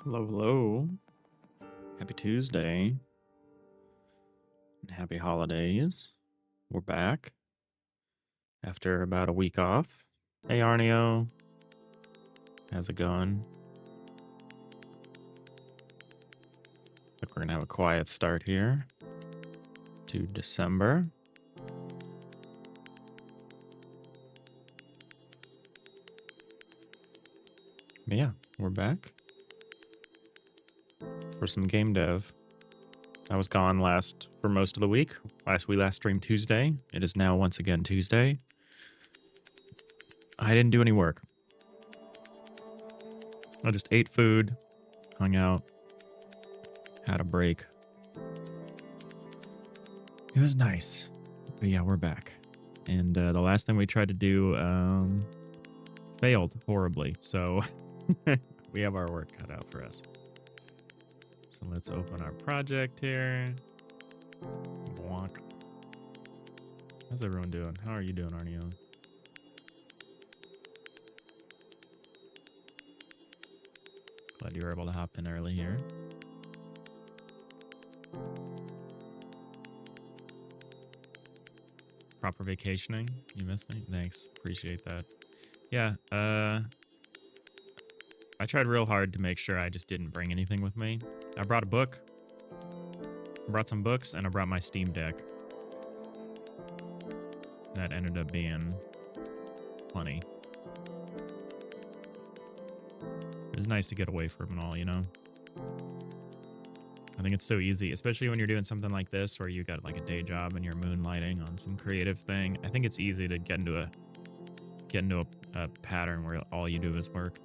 Hello, hello. Happy Tuesday and happy holidays. We're back after about a week off. Hey, Arneo. How's it going? Look, we're going to have a quiet start here to December. But yeah, we're back for some game dev. I was gone for most of the week. We last streamed Tuesday. It is now once again Tuesday. I didn't do any work. I just ate food, hung out, had a break. It was nice. But yeah, we're back. And the last thing we tried to do failed horribly. So we have our work cut out for us. So let's open our project here. Bonk. How's everyone doing? How are you doing, Arneo? Glad you were able to hop in early here. Proper vacationing? You missed me? Thanks. Appreciate that. Yeah, I tried real hard to make sure I just didn't bring anything with me. I brought a book. I brought some books, and I brought my Steam Deck. That ended up being plenty. It was nice to get away from it all, you know? I think it's so easy, especially when you're doing something like this where you got like a day job and you're moonlighting on some creative thing. I think it's easy to get into a pattern where all you do is work.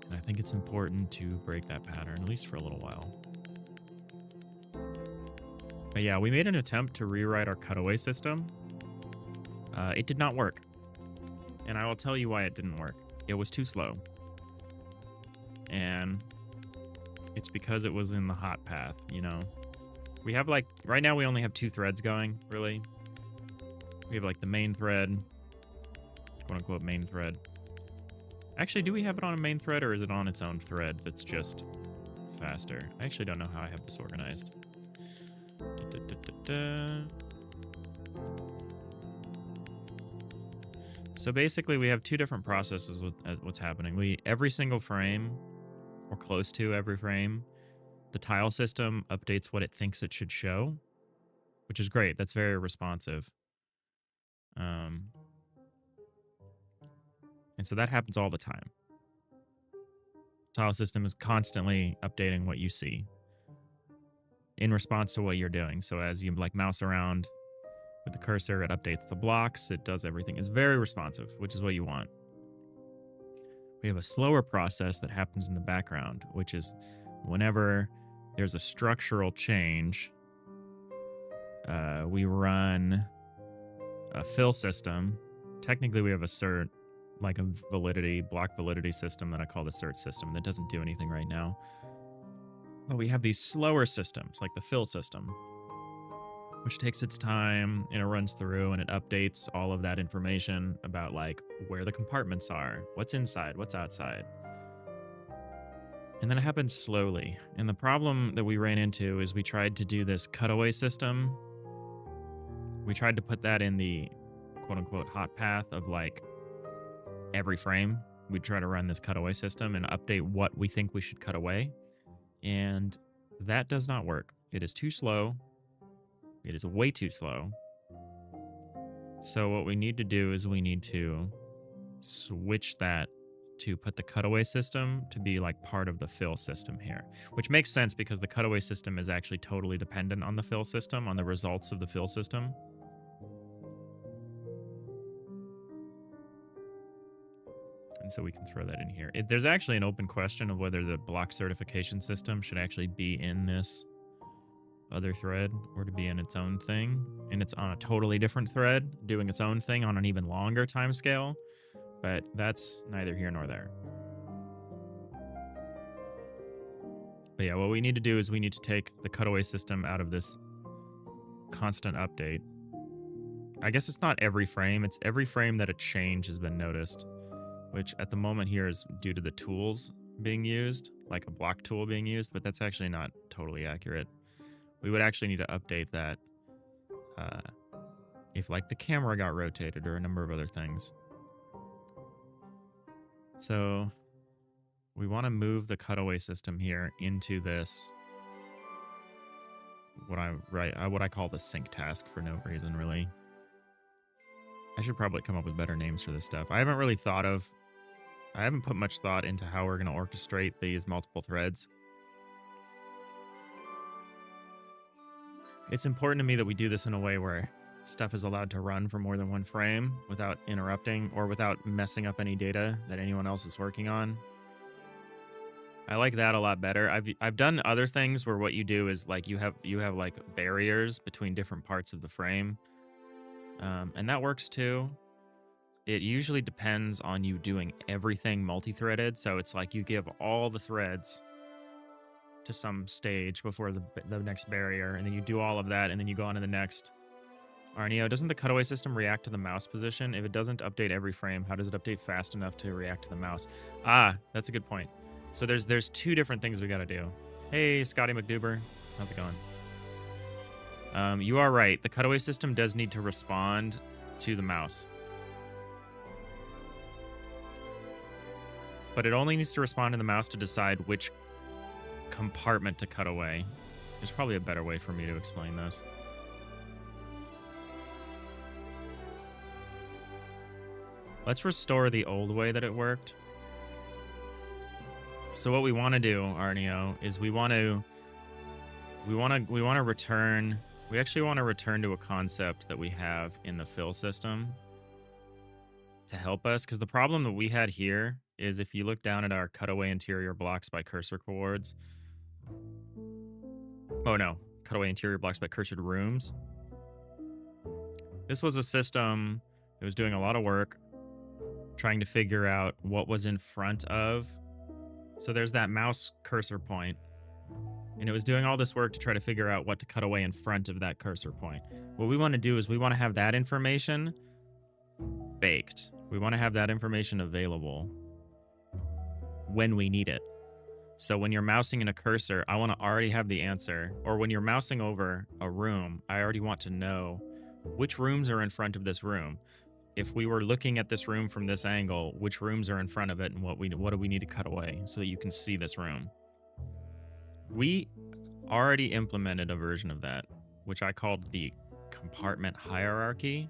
And I think it's important to break that pattern, at least for a little while. But yeah, we made an attempt to rewrite our cutaway system. It did not work. And I will tell you why it didn't work. It was too slow. And it's because it was in the hot path, you know? We have like, right now we only have 2 threads going, really. We have like the main thread, quote unquote main thread. Actually, do we have it on a main thread or is it on its own thread that's just faster? I actually don't know how I have this organized. So basically we have 2 different processes with what's happening. Every single frame, or close to every frame, the tile system updates what it thinks it should show, which is great. That's very responsive. And so that happens all the time. Tile system is constantly updating what you see in response to what you're doing. So as you like mouse around with the cursor, it updates the blocks. It does everything. It's very responsive, which is what you want. We have a slower process that happens in the background, which is whenever there's a structural change, we run a fill system. Technically, we have a cert, like a block validity system that I call the cert system that doesn't do anything right now. But we have these slower systems, like the fill system, which takes its time and it runs through and it updates all of that information about like where the compartments are, what's inside, what's outside. And then it happens slowly. And the problem that we ran into is we tried to do this cutaway system. We tried to put that in the quote unquote hot path of like every frame. We'd try to run this cutaway system and update what we think we should cut away. And that does not work. It is too slow. It is way too slow. So what we need to do is we need to switch that to put the cutaway system to be like part of the fill system here, which makes sense because the cutaway system is actually totally dependent on the fill system, on the results of the fill system. And so we can throw that in here. There's actually an open question of whether the block certification system should actually be in this other thread or to be in its own thing. And it's on a totally different thread, doing its own thing on an even longer time scale. But that's neither here nor there. But yeah, what we need to do is we need to take the cutaway system out of this constant update. I guess it's not every frame. It's every frame that a change has been noticed, which at the moment here is due to the tools being used, like a block tool being used, but that's actually not totally accurate. We would actually need to update that if like the camera got rotated or a number of other things. So we want to move the cutaway system here into this, what I call the sync task for no reason, really. I should probably come up with better names for this stuff. I haven't put much thought into how we're going to orchestrate these multiple threads. It's important to me that we do this in a way where stuff is allowed to run for more than one frame without interrupting or without messing up any data that anyone else is working on. I like that a lot better. I've done other things where what you do is like you have like barriers between different parts of the frame, and that works too. It usually depends on you doing everything multi-threaded, so it's like you give all the threads to some stage before the next barrier, and then you do all of that, and then you go on to the next. Arneo, doesn't the cutaway system react to the mouse position? If it doesn't update every frame, how does it update fast enough to react to the mouse? Ah, that's a good point. So there's two different things we got to do. Hey, Scotty McDuber. How's it going? You are right. The cutaway system does need to respond to the mouse. But it only needs to respond to the mouse to decide which compartment to cut away. There's probably a better way for me to explain this. Let's restore the old way that it worked. So what we want to do, Arneo, is we actually want to return to a concept that we have in the fill system to help us, because the problem that we had here is if you look down at our cutaway interior blocks by cursor chords. Oh no, cutaway interior blocks by cursored rooms. This was a system that was doing a lot of work trying to figure out what was in front of. So there's that mouse cursor point, and it was doing all this work to try to figure out what to cut away in front of that cursor point. What we want to do is we want to have that information baked. We want to have that information available when we need it. So when you're mousing in a cursor, I want to already have the answer. Or when you're mousing over a room, I already want to know which rooms are in front of this room. If we were looking at this room from this angle, which rooms are in front of it and what do we need to cut away so that you can see this room. We already implemented a version of that, which I called the compartment hierarchy.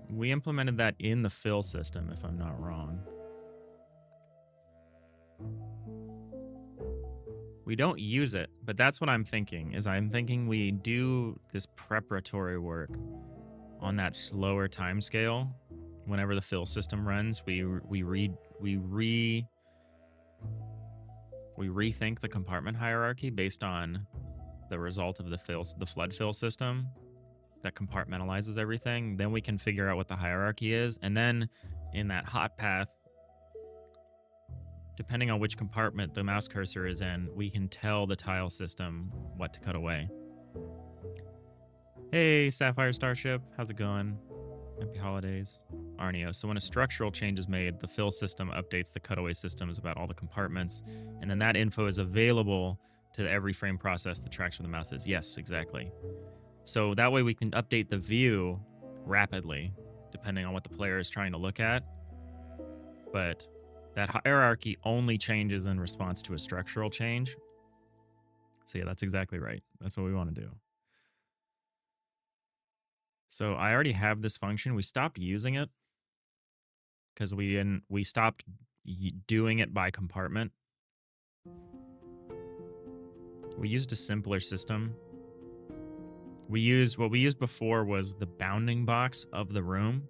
We implemented that in the fill system, if I'm not wrong. We don't use it, but that's what I'm thinking, is I'm thinking we do this preparatory work on that slower time scale. Whenever the fill system runs, we rethink the compartment hierarchy based on the result of the flood fill system that compartmentalizes everything. Then we can figure out what the hierarchy is, and then in that hot path, depending on which compartment the mouse cursor is in, we can tell the tile system what to cut away. Hey, Sapphire Starship, how's it going? Happy holidays. Arneo, so when a structural change is made, the fill system updates the cutaway systems about all the compartments, and then that info is available to every frame process that tracks where the mouse is. Yes, exactly. So that way we can update the view rapidly, depending on what the player is trying to look at. But that hierarchy only changes in response to a structural change. So yeah, that's exactly right. That's what we want to do. So I already have this function. We stopped using it because we stopped doing it by compartment. We used a simpler system. What we used before was the bounding box of the room.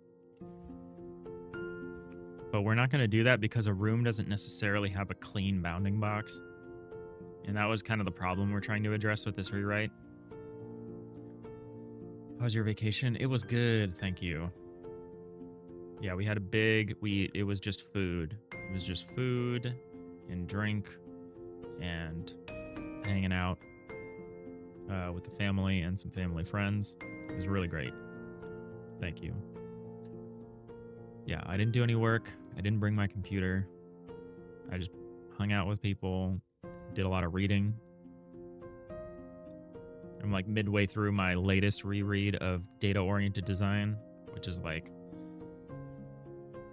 But we're not going to do that because a room doesn't necessarily have a clean bounding box. And that was kind of the problem we're trying to address with this rewrite. How was your vacation? It was good, thank you. Yeah, we had it was just food. It was just food and drink and hanging out with the family and some family friends. It was really great. Thank you. Yeah, I didn't do any work. I didn't bring my computer. I just hung out with people, did a lot of reading. I'm like midway through my latest reread of data-oriented design, which is like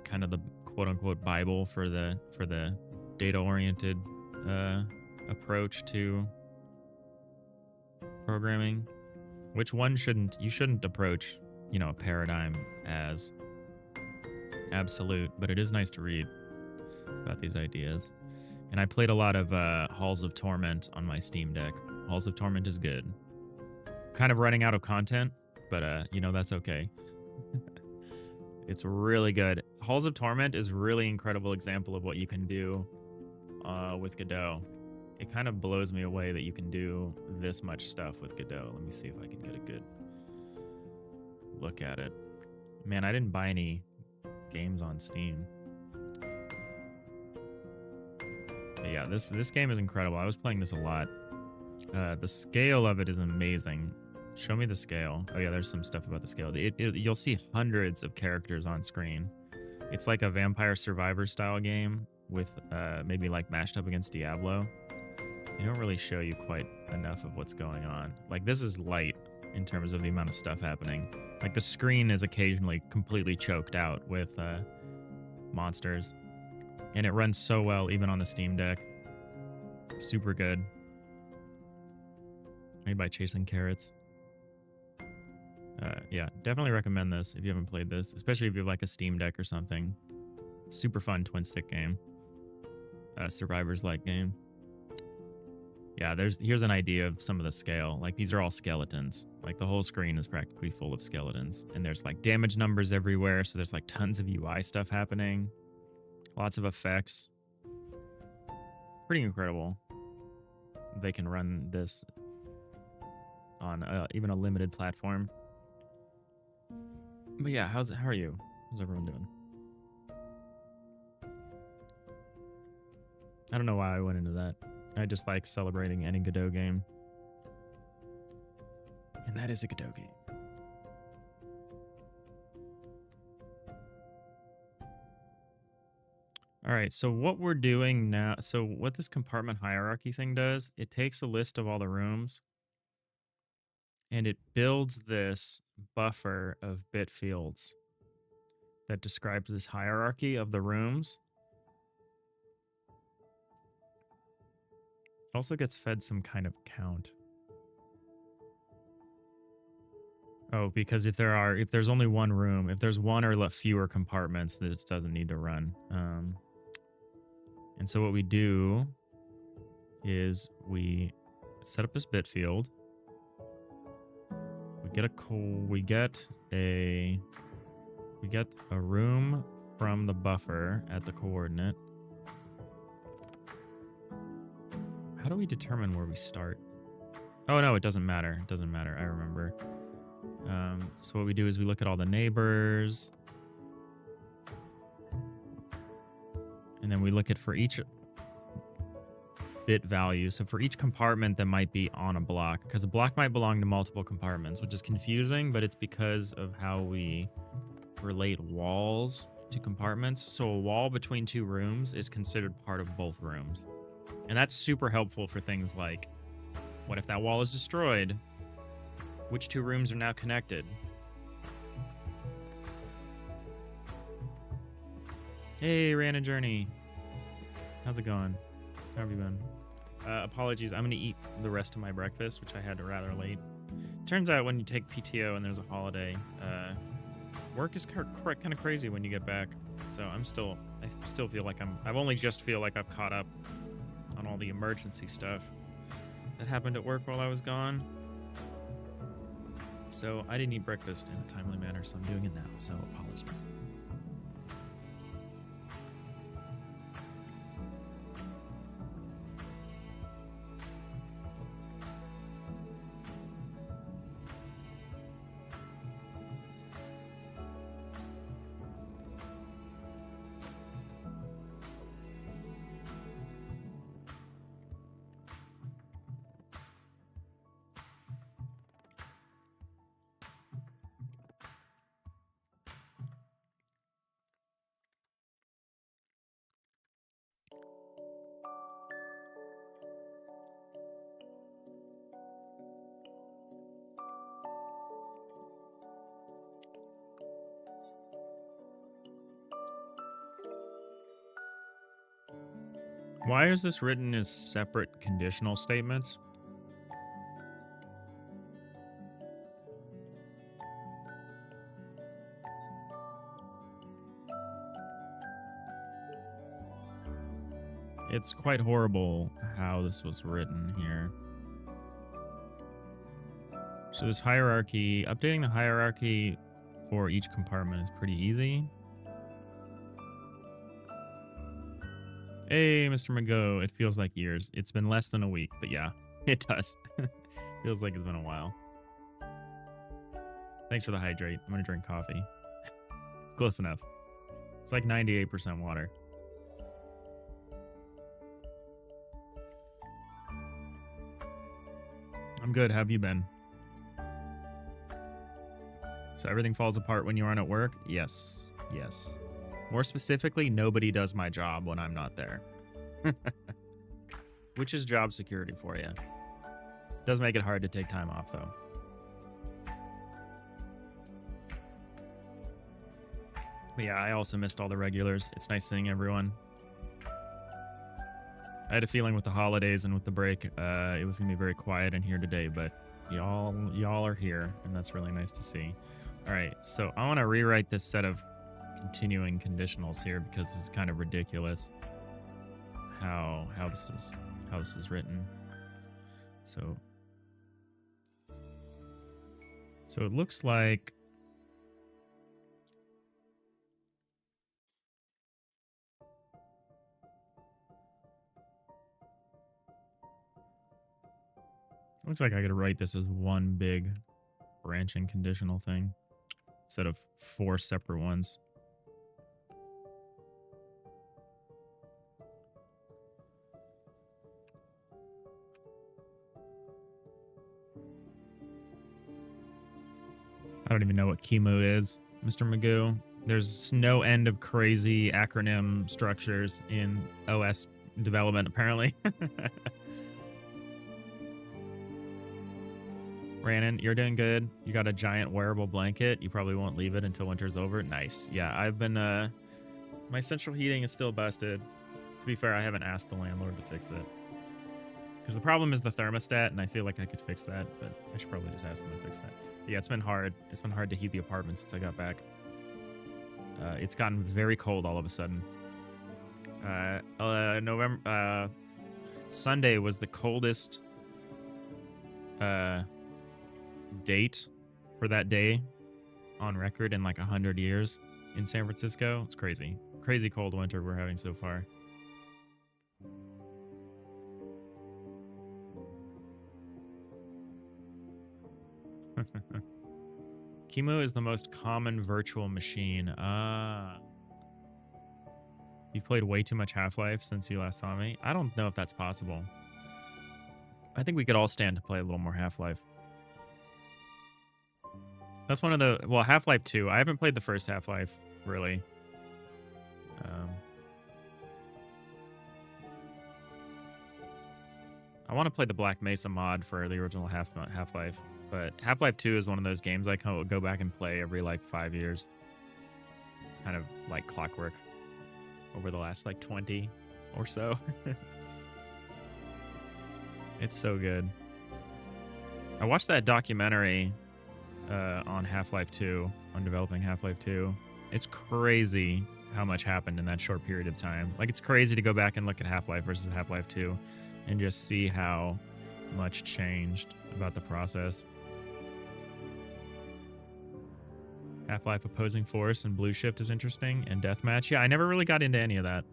kind of the quote-unquote Bible for the data-oriented approach to programming. Which one you shouldn't approach, you know, a paradigm as absolute, but it is nice to read about these ideas. And I played a lot of Halls of Torment on my Steam Deck. Halls of Torment is good. Kind of running out of content, but you know, that's okay. It's really good. Halls of Torment is really incredible example of what you can do with Godot. It kind of blows me away that you can do this much stuff with Godot. Let me see if I can get a good look at it. Man, I didn't buy any games on Steam. But yeah, this game is incredible. I was playing this a lot. The scale of it is amazing. Show me the scale. Oh yeah, there's some stuff about the scale. You'll see hundreds of characters on screen. It's like a Vampire Survivor style game with maybe like mashed up against Diablo. They don't really show you quite enough of what's going on. Like, this is light in terms of the amount of stuff happening. Like, the screen is occasionally completely choked out with monsters. And it runs so well even on the Steam Deck. Super good. Made by Chasing Carrots. Yeah, definitely recommend this if you haven't played this, especially if you have like a Steam Deck or something. Super fun twin stick game. Survivors-like game. Yeah, here's an idea of some of the scale. Like, these are all skeletons. Like, the whole screen is practically full of skeletons. And there's like damage numbers everywhere, so there's like tons of UI stuff happening. Lots of effects. Pretty incredible. They can run this on even a limited platform. But yeah, how are you? How's everyone doing? I don't know why I went into that. I just like celebrating any Godot game. And that is a Godot game. All right, so what we're doing now, so what this compartment hierarchy thing does, it takes a list of all the rooms and it builds this buffer of bit fields that describes this hierarchy of the rooms. It also gets fed some kind of count. Oh, because if there's only one room, if there's one or fewer compartments, this doesn't need to run. And so what we do is we set up this bit field. We get a room from the buffer at the coordinate. How do we determine where we start? Oh no, it doesn't matter. It doesn't matter. I remember. So what we do is we look at all the neighbors. And then we look at for each bit value. So for each compartment that might be on a block, because a block might belong to multiple compartments, which is confusing, but it's because of how we relate walls to compartments. So a wall between two rooms is considered part of both rooms. And that's super helpful for things like, what if that wall is destroyed? Which two rooms are now connected? Hey, Random Journey. How's it going? How have you been? Apologies, I'm going to eat the rest of my breakfast, which I had rather late. Turns out when you take PTO and there's a holiday, work is kind of crazy when you get back. So I still feel like I've only just feel like I've caught up on all the emergency stuff that happened at work while I was gone. So I didn't eat breakfast in a timely manner, so I'm doing it now, so apologies. Why is this written as separate conditional statements? It's quite horrible how this was written here. So this hierarchy, updating the hierarchy for each compartment is pretty easy. Hey, Mr. Mago, it feels like years. It's been less than a week, but yeah, it does. Feels like it's been a while. Thanks for the hydrate. I'm gonna drink coffee. Close enough. It's like 98% water. I'm good. How have you been? So everything falls apart when you aren't at work? Yes. Yes. More specifically, nobody does my job when I'm not there. Which is job security for you. Does make it hard to take time off, though. But yeah, I also missed all the regulars. It's nice seeing everyone. I had a feeling with the holidays and with the break, it was going to be very quiet in here today, but y'all are here, and that's really nice to see. All right, so I want to rewrite this set of continuing conditionals here because this is kind of ridiculous how this is written. So it looks like I could write this as one big branching conditional thing instead of 4 separate ones. I don't even know what chemo is, Mr. Magoo. There's no end of crazy acronym structures in OS development, apparently. Rannon, you're doing good. You got a giant wearable blanket. You probably won't leave it until winter's over. Nice. Yeah, I've been, my central heating is still busted. To be fair, I haven't asked the landlord to fix it. Because the problem is the thermostat, and I feel like I could fix that, but I should probably just ask them to fix that. But yeah, it's been hard. It's been hard to heat the apartment since I got back. It's gotten very cold all of a sudden. Sunday was the coldest date for that day on record in like 100 years in San Francisco. It's crazy. Crazy cold winter we're having so far. Chemo is the most common virtual machine. You've played way too much Half-Life since you last saw me. I don't know if that's possible. I think we could all stand to play a little more Half-Life. That's one of the... Well, Half-Life 2. I haven't played the first Half-Life, really. I want to play the Black Mesa mod for the original Half-Life. But Half-Life 2 is one of those games I can go back and play every, like, 5 years. Kind of like clockwork. Over the last, like, 20 or so. It's so good. I watched that documentary on Half-Life 2, on developing Half-Life 2. It's crazy how much happened in that short period of time. Like, it's crazy to go back and look at Half-Life versus Half-Life 2 and just see how much changed about the process. Half-Life Opposing Force and Blue Shift is interesting, and Deathmatch. Yeah, I never really got into any of that.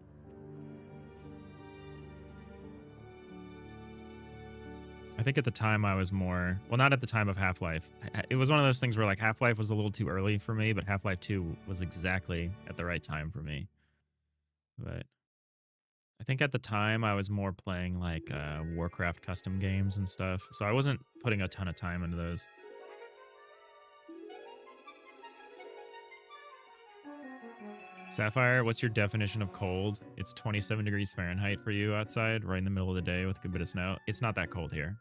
I think at the time I was more... Well, not at the time of Half-Life. It was one of those things where, like, Half-Life was a little too early for me, but Half-Life 2 was exactly at the right time for me. But I think at the time I was more playing, like, Warcraft custom games and stuff, so I wasn't putting a ton of time into those. Sapphire, what's your definition of cold? It's 27 degrees Fahrenheit for you outside, right in the middle of the day with a good bit of snow. It's not that cold here.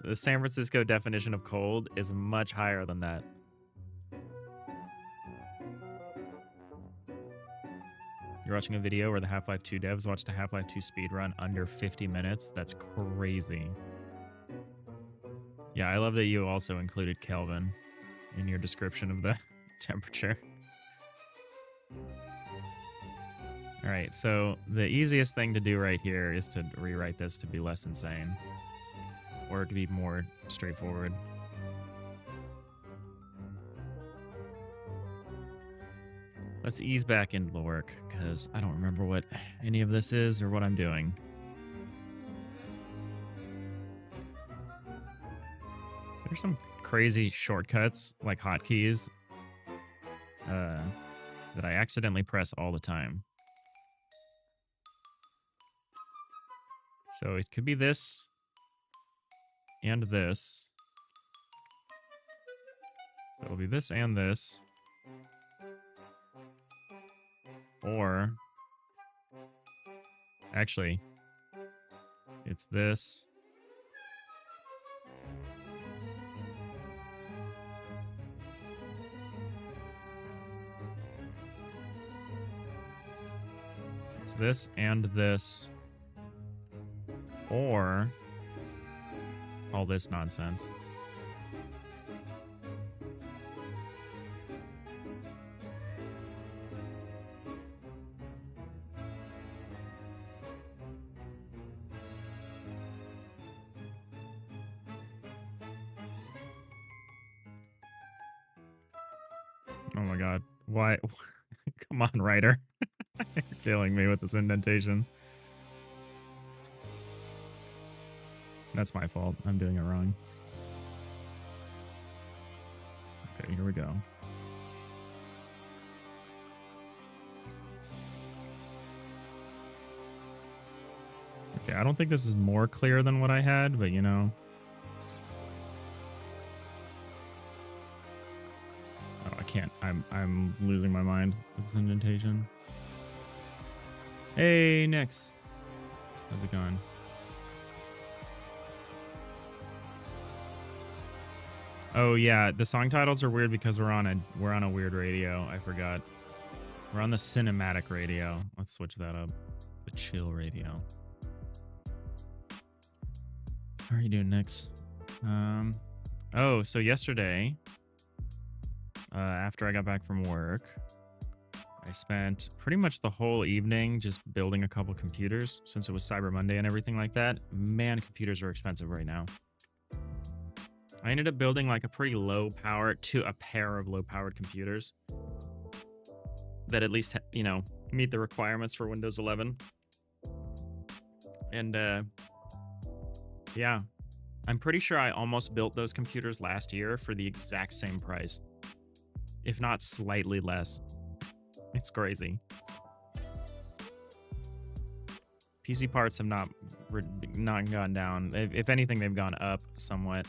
The San Francisco definition of cold is much higher than that. You're watching a video where the Half-Life 2 devs watched a Half-Life 2 speedrun under 50 minutes. That's crazy. Yeah, I love that you also included Kelvin in your description of the temperature. All right, so the easiest thing to do right here is to rewrite this to be less insane, or to be more straightforward. Let's ease back into the work, because I don't remember what any of this is or what I'm doing. There's some crazy shortcuts, like hotkeys, that I accidentally press all the time. So it could be this and this. So it'll be this and this. Or, actually, it's this. It's this and this. Or all this nonsense. Oh my god. Why? Come on, writer. You're killing me with this indentation. That's my fault. I'm doing it wrong. Okay, here we go. Okay, I don't think this is more clear than what I had, but you know. Oh, I can't. I'm losing my mind with this indentation. Hey, Nix. How's it going? Oh yeah, the song titles are weird because we're on a weird radio. I forgot. We're on the cinematic radio. Let's switch that up. The chill radio. How are you doing, Nix? Oh, so yesterday, after I got back from work, I spent pretty much the whole evening just building a couple computers since it was Cyber Monday and everything like that. Man, computers are expensive right now. I ended up building like a pretty low power to a pair of low powered computers that at least, you know, meet the requirements for Windows 11. And yeah, I'm pretty sure I almost built those computers last year for the exact same price, if not slightly less. It's crazy. PC parts have not gone down. If anything, they've gone up somewhat.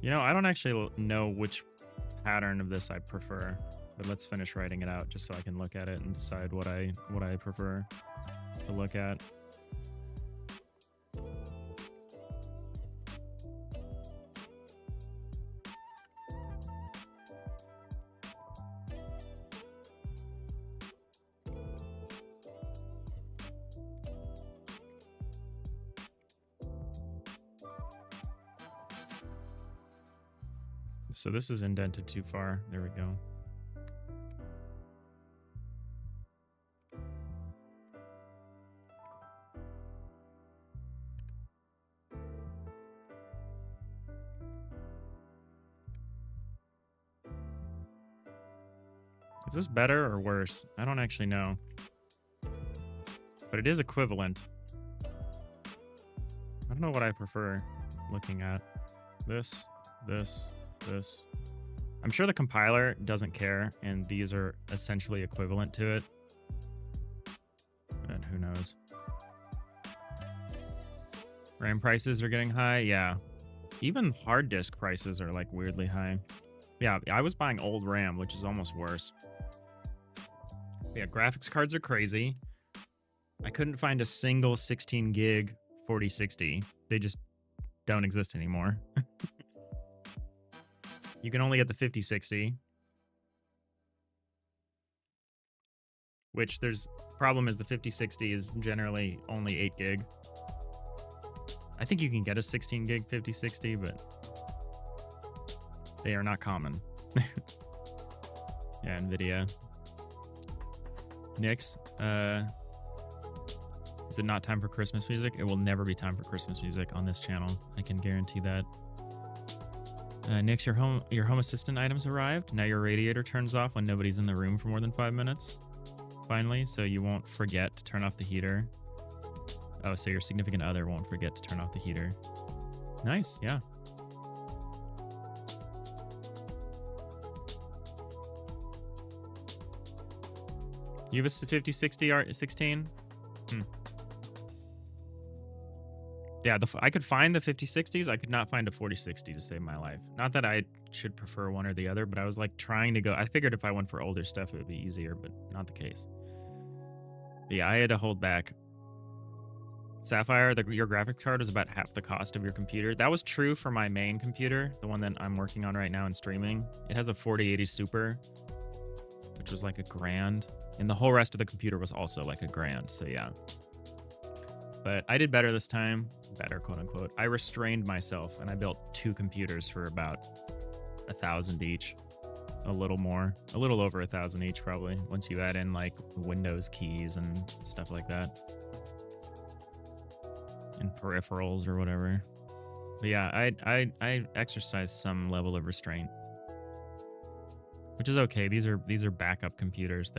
You know, I don't actually know which pattern of this I prefer, but let's finish writing it out just so I can look at it and decide what I prefer to look at. So this is indented too far. There we go. Is this better or worse? I don't actually know. But it is equivalent. I don't know what I prefer looking at. This. I'm sure the compiler doesn't care, and these are essentially equivalent to it. And who knows? RAM prices are getting high, yeah. Even hard disk prices are like weirdly high. Yeah, I was buying old RAM, which is almost worse. Yeah, graphics cards are crazy. I couldn't find a single 16 gig 4060. They just don't exist anymore. You can only get the 5060. which there's problem is the 5060 is generally only 8 gig. I think you can get a 16 gig 5060, but they are not common. Yeah, NVIDIA. Nix, is it not time for Christmas music? It will never be time for Christmas music on this channel. I can guarantee that. Nix, your home assistant items arrived. Now your radiator turns off when nobody's in the room for more than 5 minutes. Finally, so you won't forget to turn off the heater. Oh, so your significant other won't forget to turn off the heater. Nice, yeah. You have a 5060 16? Yeah, I could find the 5060s. I could not find a 4060 to save my life. Not that I should prefer one or the other, but I was like trying to go. I figured if I went for older stuff, it would be easier, but not the case. But yeah, I had to hold back. Sapphire, your graphics card is about half the cost of your computer. That was true for my main computer, the one that I'm working on right now and streaming. It has a 4080 Super, which was like $1,000. And the whole rest of the computer was also like $1,000. So yeah. But I did better this time. Better, quote unquote. I restrained myself and I built 2 computers for about $1,000 each. A little more. A little over $1,000 each probably. Once you add in like Windows keys and stuff like that. And peripherals or whatever. But yeah, I exercise some level of restraint. Which is okay. These are backup computers.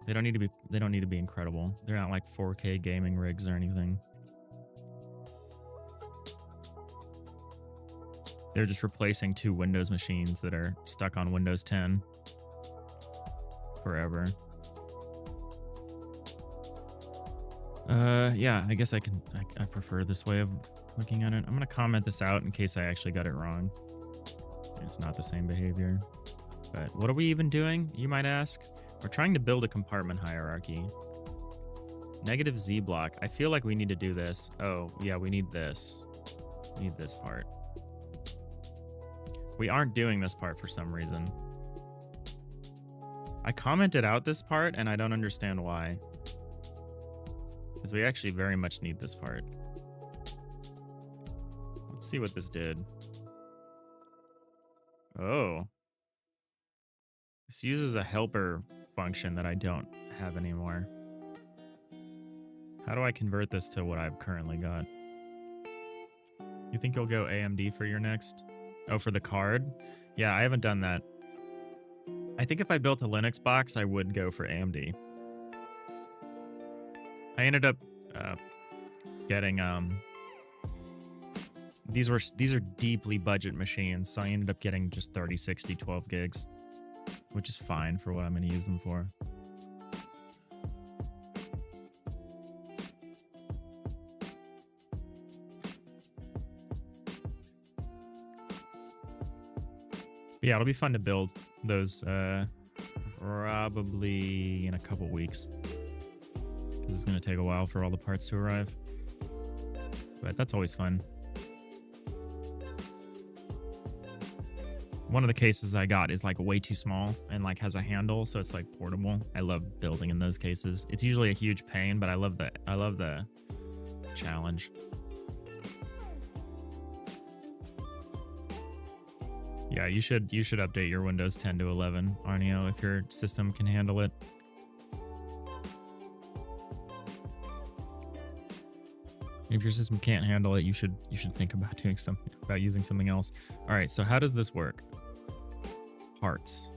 They don't need to be incredible. They're not like 4K gaming rigs or anything. They're just replacing 2 Windows machines that are stuck on Windows 10 forever. Yeah, I guess I prefer this way of looking at it. I'm gonna comment this out in case I actually got it wrong. It's not the same behavior. But what are we even doing, you might ask? We're trying to build a compartment hierarchy. Negative Z block. I feel like we need to do this. Oh, yeah, we need this. We need this part. We aren't doing this part for some reason. I commented out this part, and I don't understand why. Because we actually very much need this part. Let's see what this did. Oh. This uses a helper function that I don't have anymore. How do I convert this to what I've currently got? You think you'll go AMD for your next? Oh, for the card? Yeah, I haven't done that. I think if I built a Linux box, I would go for AMD. I ended up getting these are deeply budget machines, so I ended up getting just 3060 12 gigs, which is fine for what I'm going to use them for. But yeah, it'll be fun to build those probably in a couple weeks. Because it's going to take a while for all the parts to arrive. But that's always fun. One of the cases I got is like way too small and like has a handle, so it's like portable. I love building in those cases. It's usually a huge pain, but I love the challenge. Yeah, you should update your Windows 10 to 11, Arneo, if your system can handle it. If your system can't handle it, you should think about using something else. All right, so how does this work? Parts.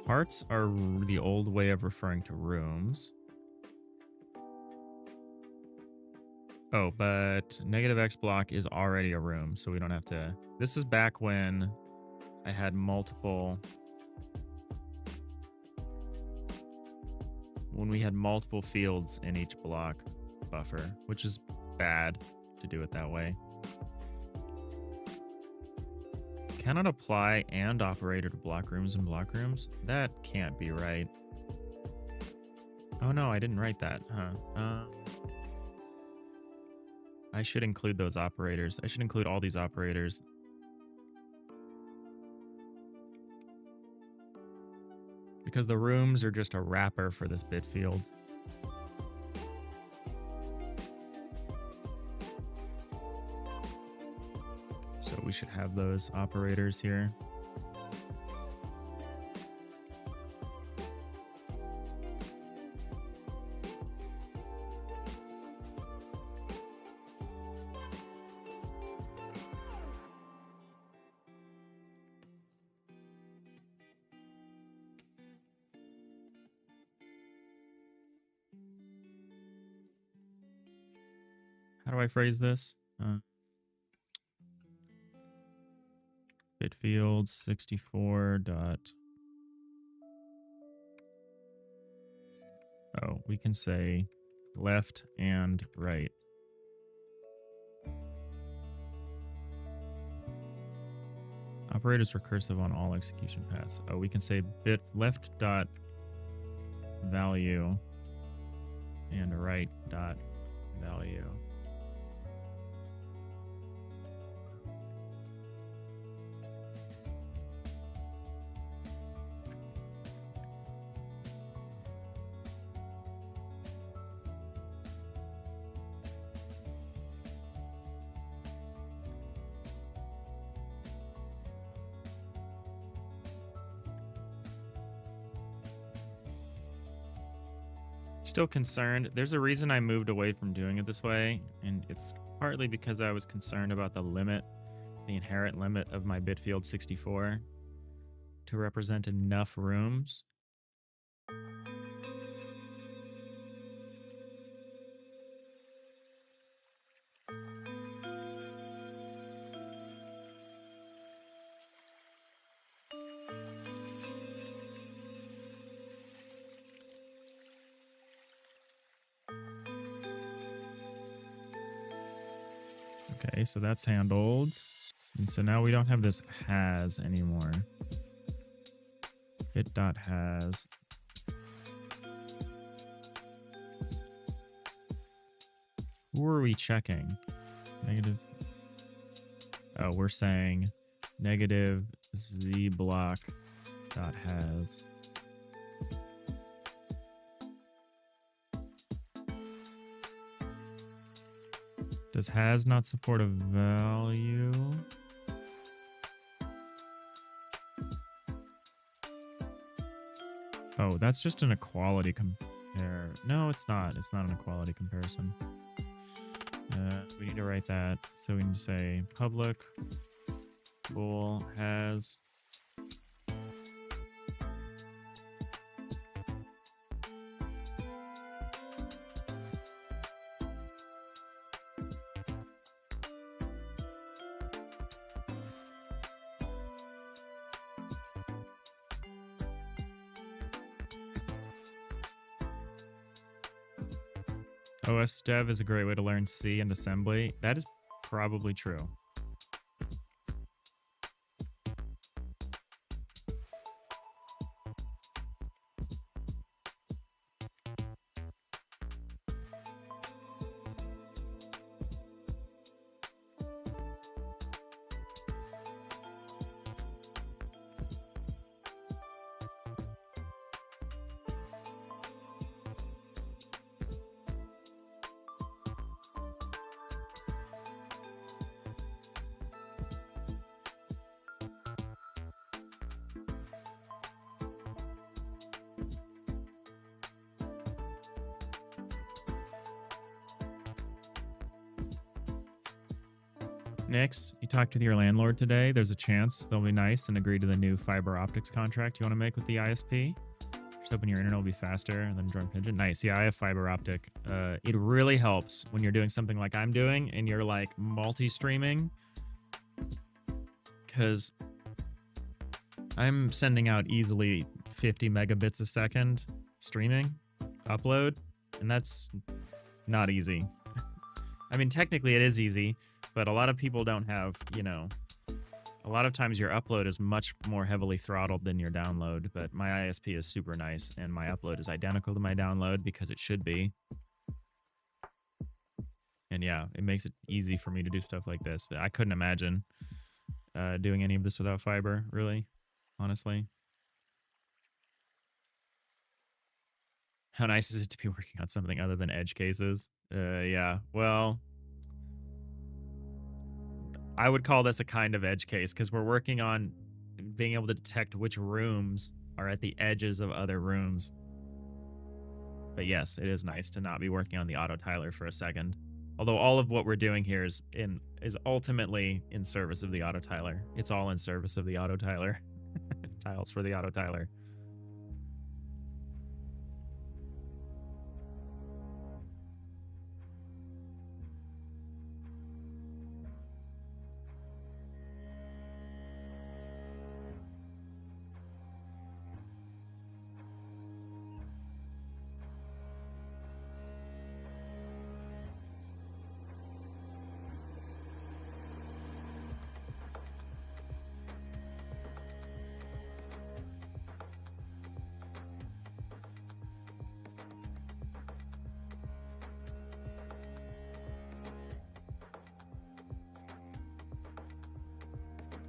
Parts are the old way of referring to rooms. Oh, but negative X block is already a room, so we don't have to. This is back when I had multiple. When we had multiple fields in each block buffer, which is bad to do it that way. Cannot apply and operator to block rooms and block rooms? That can't be right. Oh no, I didn't write that, huh? I should include those operators. I should include all these operators. because the rooms are just a wrapper for this bit field. So we should have those operators here. How do I phrase this? Bit field 64 dot. Oh, we can say left and right. Operators recursive on all execution paths. Oh, we can say bit left dot value and right dot value. Still concerned. There's a reason I moved away from doing it this way, and it's partly because I was concerned about the limit, the inherent limit of my bit field 64 to represent enough rooms. Okay, so that's handled. And so now we don't have this has anymore. Bit.has. Who are we checking? Negative. Oh, we're saying negative z block dot has. Does has not support a value? Oh, that's just an equality compare. No, it's not. It's not an equality comparison. We need to write that. So we need to say public bool has. OS dev is a great way to learn C and assembly. That is probably true. Nix, you talked with your landlord today. There's a chance they'll be nice and agree to the new fiber optics contract you want to make with the ISP. Just hoping your internet will be faster than Drum Pigeon. Nice. Yeah, I have fiber optic. It really helps when you're doing something like I'm doing and you're like multi-streaming, because I'm sending out easily 50 megabits a second streaming upload, and that's not easy. I mean, technically it is easy, but a lot of people don't have, you know, a lot of times your upload is much more heavily throttled than your download, but my ISP is super nice and my upload is identical to my download because it should be. And yeah, it makes it easy for me to do stuff like this, but I couldn't imagine doing any of this without fiber, really, honestly. How nice is it to be working on something other than edge cases? Yeah. Well, I would call this a kind of edge case because we're working on being able to detect which rooms are at the edges of other rooms. But yes, it is nice to not be working on the auto tiler for a second. Although all of what we're doing here is ultimately in service of the auto tiler. It's all in service of the auto tiler. Tiles for the auto tiler.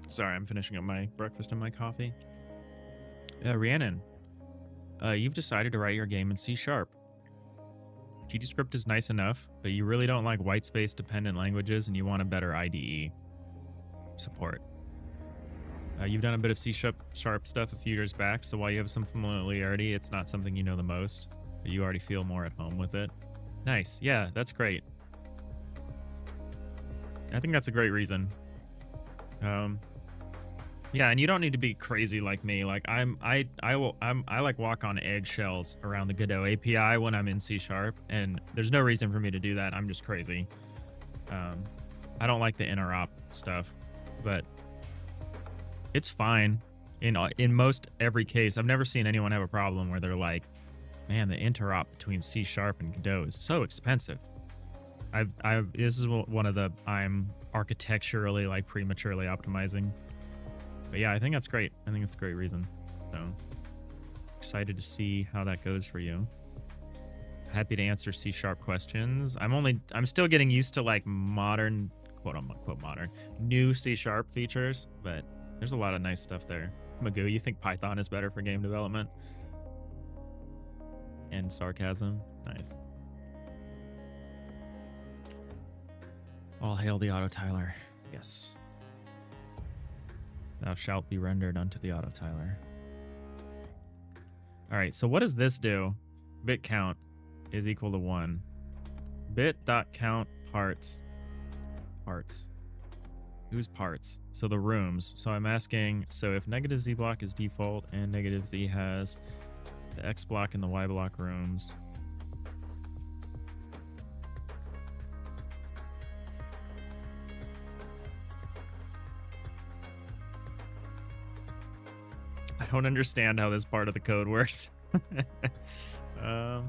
Sorry, I'm finishing up my breakfast and my coffee. Rhiannon, you've decided to write your game in C#. GDScript is nice enough, but you really don't like white space dependent languages and you want a better IDE support. You've done a bit of C# stuff a few years back, so while you have some familiarity, it's not something you know the most, but you already feel more at home with it. Nice. Yeah, that's great. I think that's a great reason. Yeah, and you don't need to be crazy like me. Like I like walk on eggshells around the Godot API when I'm in C#, and there's no reason for me to do that. I'm just crazy. I don't like the interop stuff, but it's fine in most every case. I've never seen anyone have a problem where they're like, man, the interop between C# and Godot is so expensive. This is one of the I'm architecturally like prematurely optimizing. But yeah, I think that's great. I think it's a great reason. So excited to see how that goes for you. Happy to answer C# questions. I'm still getting used to like modern, quote unquote modern, new C# features, but there's a lot of nice stuff there. Magoo, you think Python is better for game development? And sarcasm. Nice. All hail the auto tiler. Yes. Thou shalt be rendered unto the auto tiler. All right, so what does this do? Bit count is equal to 1. Bit.count parts. Parts. Whose parts? So the rooms. So I'm asking, so if negative Z block is default and negative Z has the X block and the Y block rooms, I don't understand how this part of the code works. And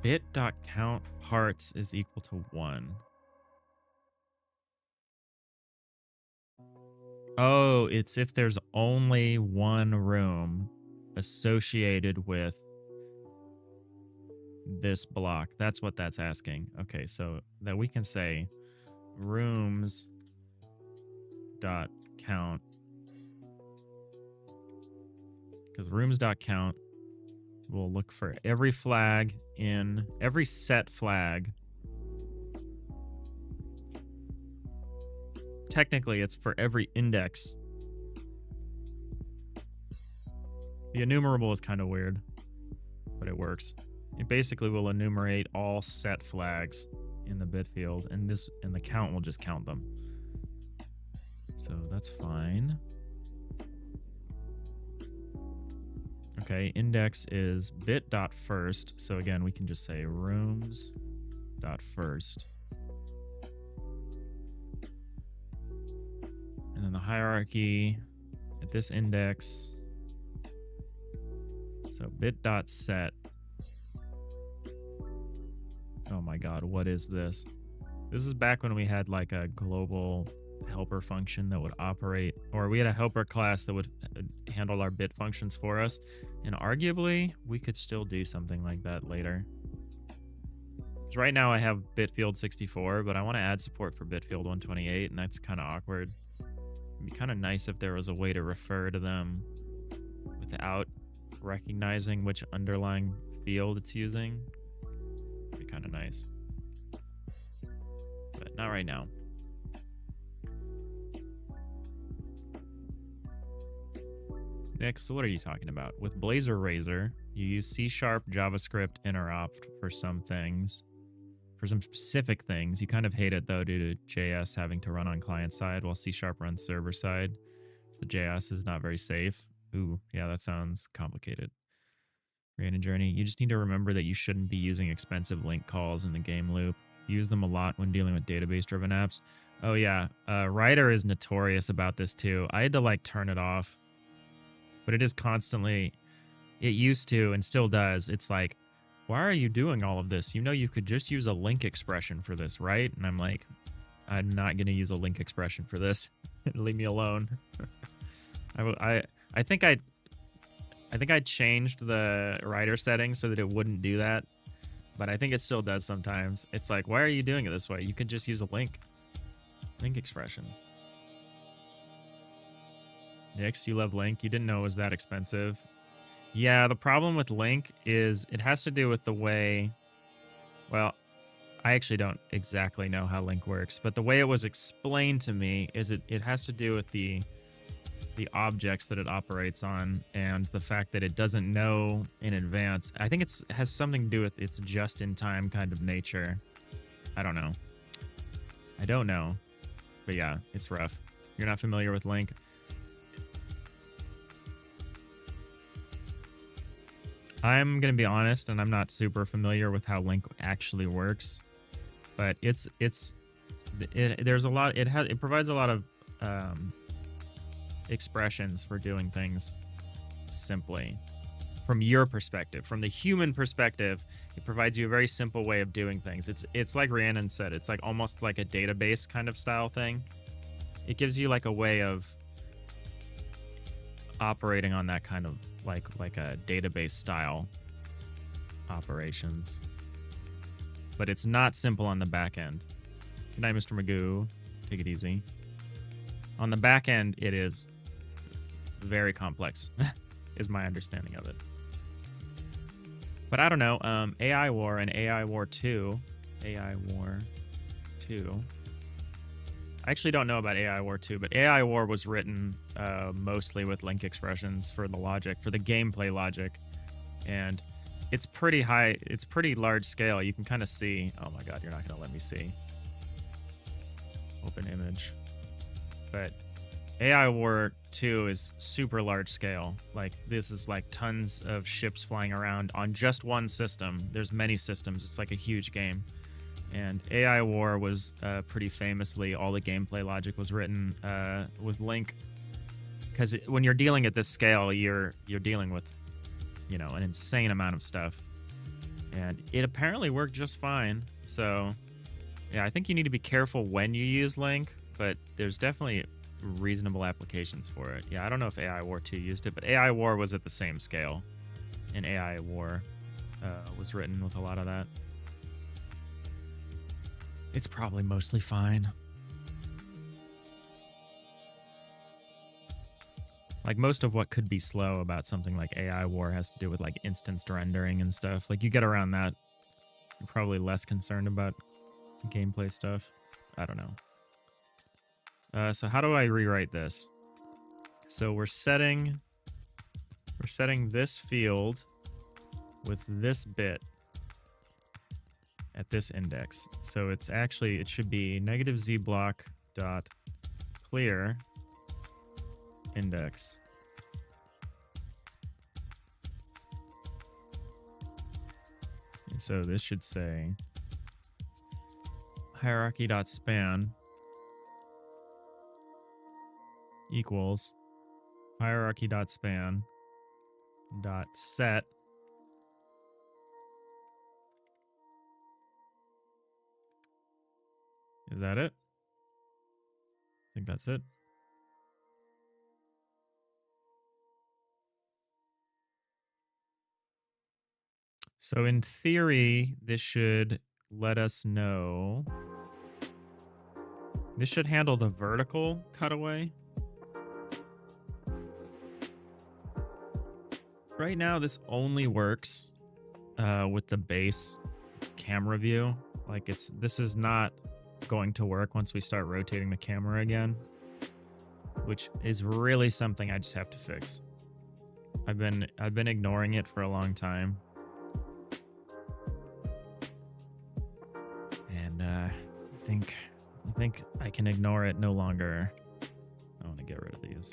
bit.count parts is equal to 1. Oh, it's if there's only one room associated with this block. That's what that's asking. Okay, so that we can say rooms dot count, because rooms.count will look for every flag in every set flag. Technically, it's for every index. The enumerable is kind of weird, but it works. It basically will enumerate all set flags in the bit field, and the count will just count them. So that's fine. Okay, index is bit.first. So again, we can just say rooms.first. And then the hierarchy at this index. So bit.set. Oh my god, what is this? This is back when we had like a global helper function that would operate, or we had a helper class that would handle our bit functions for us. And arguably, we could still do something like that later. So right now I have bitfield 64, but I want to add support for bitfield 128, and that's kind of awkward. It'd be kind of nice if there was a way to refer to them without recognizing which underlying field it's using. Would be kind of nice. But not right now. Next, what are you talking about? With Blazor Razor, you use C# JavaScript interop for some things. For some specific things. You kind of hate it, though, due to JS having to run on client side while C# runs server side. So the JS is not very safe. Ooh, yeah, that sounds complicated. Random journey. You just need to remember that you shouldn't be using expensive link calls in the game loop. Use them a lot when dealing with database-driven apps. Oh, yeah. Writer is notorious about this, too. I had to, like, turn it off. But it is constantly, it used to and still does. It's like, why are you doing all of this? You know, you could just use a link expression for this, right? And I'm like, I'm not going to use a link expression for this. Leave me alone. I think I changed the writer settings so that it wouldn't do that. But I think it still does sometimes. It's like, why are you doing it this way? You could just use a link expression. Nix, you love Link. You didn't know it was that expensive. Yeah, the problem with Link is it has to do with the way... Well, I actually don't exactly know how Link works, but the way it was explained to me is it has to do with the objects that it operates on and the fact that it doesn't know in advance. I think it has something to do with its just-in-time kind of nature. I don't know. I don't know. But yeah, it's rough. You're not familiar with Link? I'm going to be honest, and I'm not super familiar with how Link actually works, but there's a lot, it provides a lot of expressions for doing things simply. From your perspective, from the human perspective, it provides you a very simple way of doing things. It's like Rhiannon said, it's like almost like a database kind of style thing. It gives you like a way of operating on that kind of like a database style operations, but it's not simple on the back end. Good night, Mr. Magoo. Take it easy. On the back end, it is very complex, is my understanding of it. But I don't know. AI War and AI War 2. AI War 2. I actually don't know about AI War 2, but AI War was written mostly with link expressions for the logic, for the gameplay logic. And it's pretty high, it's pretty large scale. You can kind of see, oh my god, you're not going to let me see. Open image. But AI War 2 is super large scale. Like, this is like tons of ships flying around on just one system. There's many systems. It's like a huge game. And AI War was pretty famously, all the gameplay logic was written with Link. Because when you're dealing at this scale, you're dealing with, you know, an insane amount of stuff. And it apparently worked just fine. So, yeah, I think you need to be careful when you use Link, but there's definitely reasonable applications for it. Yeah, I don't know if AI War 2 used it, but AI War was at the same scale. And AI War was written with a lot of that. It's probably mostly fine. Like, most of what could be slow about something like AI War has to do with, like, instanced rendering and stuff. Like, you get around that, you're probably less concerned about gameplay stuff. I don't know. So how do I rewrite this? So we're setting this field with this bit at this index. So it's actually, it should be -zblock dot clear index. And so this should say hierarchy dot span equals hierarchy dot span dot set Is that it? I think that's it. So in theory, this should let us know. This should handle the vertical cutaway. right now this only works with the base camera view. Like this is not going to work once we start rotating the camera again, which is really something I just have to fix. I've been ignoring it for a long time. And I think I can ignore it no longer. I want to get rid of these.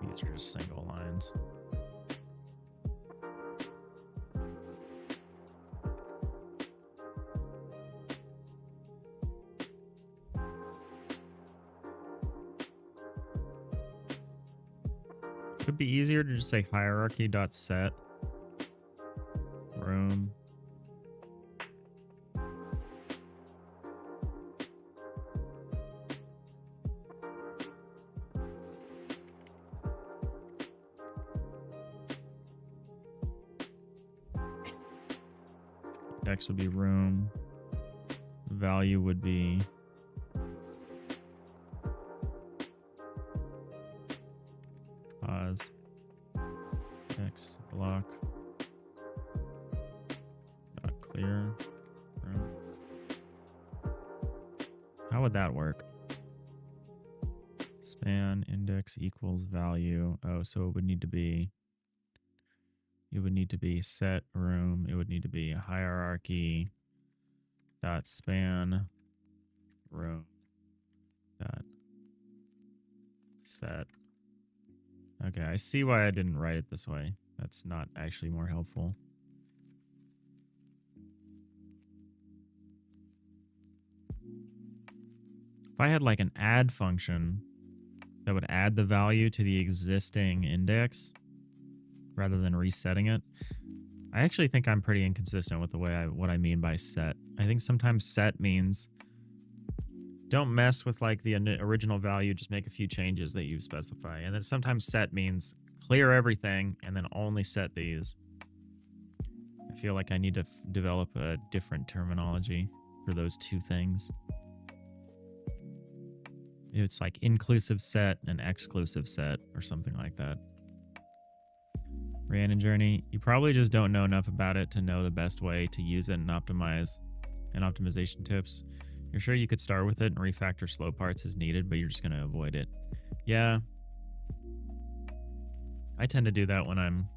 These are just single lines. Could be easier to just say hierarchy.set room. Index would be room. Value would be pause. X block. Not clear. Room. How would that work? Span index equals value. Oh, so it would need to be set room. It would need to be a hierarchy dot span room dot set. Okay, I see why I didn't write it this way. That's not actually more helpful. If I had like an add function that would add the value to the existing index rather than resetting it, I actually think I'm pretty inconsistent with the way what I mean by set. I think sometimes set means don't mess with like the original value, just make a few changes that you specify. And then sometimes set means clear everything and then only set these. I feel like I need to develop a different terminology for those two things. It's like inclusive set and exclusive set or something like that. Rhiannon Journey, you probably just don't know enough about it to know the best way to use it and optimize and optimization tips. You're sure you could start with it and refactor slow parts as needed, but you're just going to avoid it. Yeah. I tend to do that when I'm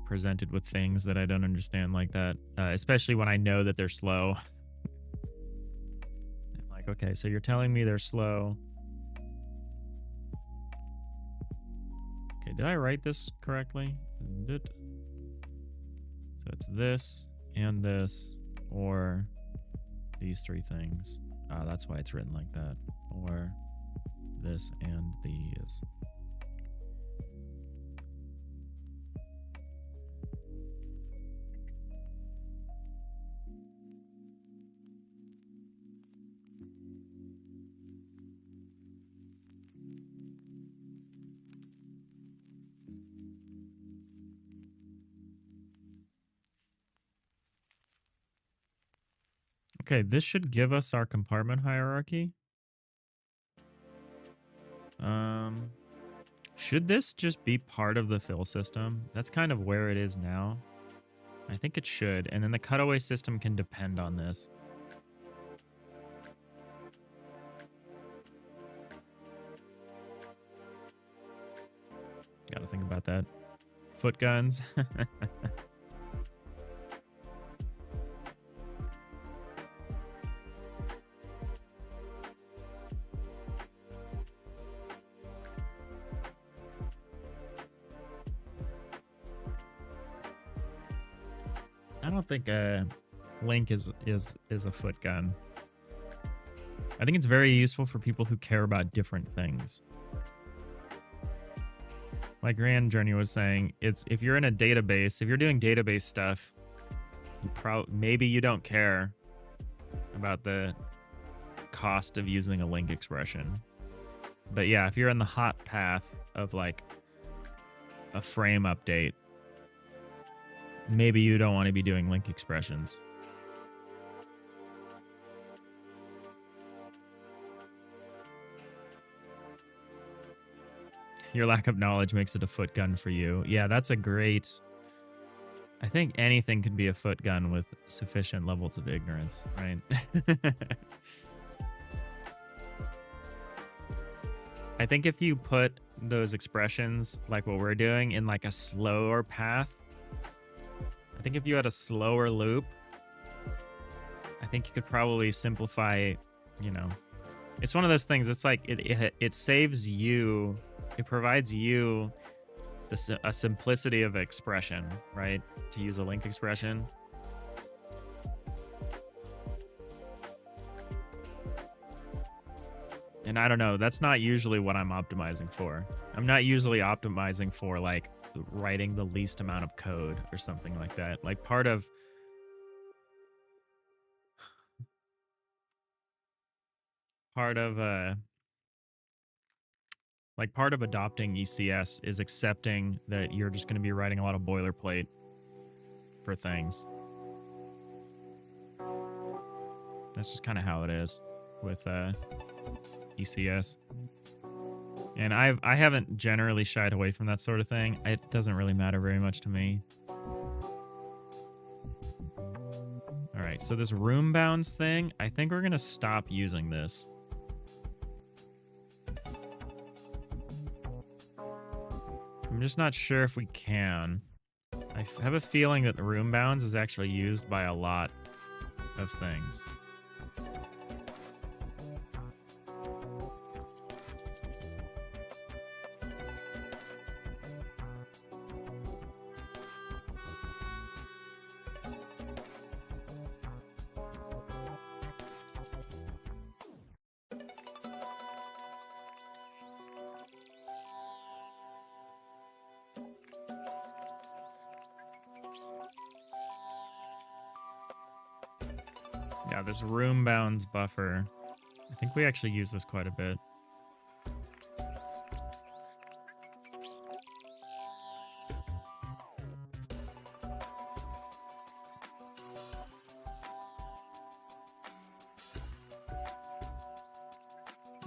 presented with things that I don't understand like that, especially when I know that they're slow. I'm like, okay, so you're telling me they're slow. Okay, did I write this correctly? So it's this and this, or these three things. That's why it's written like that. Or this and these. Okay, this should give us our compartment hierarchy. Should this just be part of the fill system? That's kind of where it is now. I think it should. And then the cutaway system can depend on this. Gotta think about that. Foot guns. I don't think Link is a foot gun. I think it's very useful for people who care about different things. Like Grand Journey was saying, it's if you're in a database, if you're doing database stuff, maybe you don't care about the cost of using a link expression. But yeah, if you're in the hot path of like a frame update, maybe you don't want to be doing link expressions. Your lack of knowledge makes it a foot gun for you. Yeah, that's a great... I think anything can be a foot gun with sufficient levels of ignorance, right? I think if you put those expressions, like what we're doing, in like a slower path, I think if you had a slower loop, I think you could probably simplify, you know, it's one of those things. It's like it saves you, it provides you a simplicity of expression, right? To use a link expression. And I don't know, that's not usually what I'm optimizing for. I'm not usually optimizing for like writing the least amount of code or something like that. Like part of part of adopting ECS is accepting that you're just going to be writing a lot of boilerplate for things. That's just kind of how it is with ECS. And I haven't generally shied away from that sort of thing. It doesn't really matter very much to me. All right, so this room bounds thing, I think we're going to stop using this. I'm just not sure if we can. I have a feeling that the room bounds is actually used by a lot of things. Yeah, this room bounds buffer. I think we actually use this quite a bit.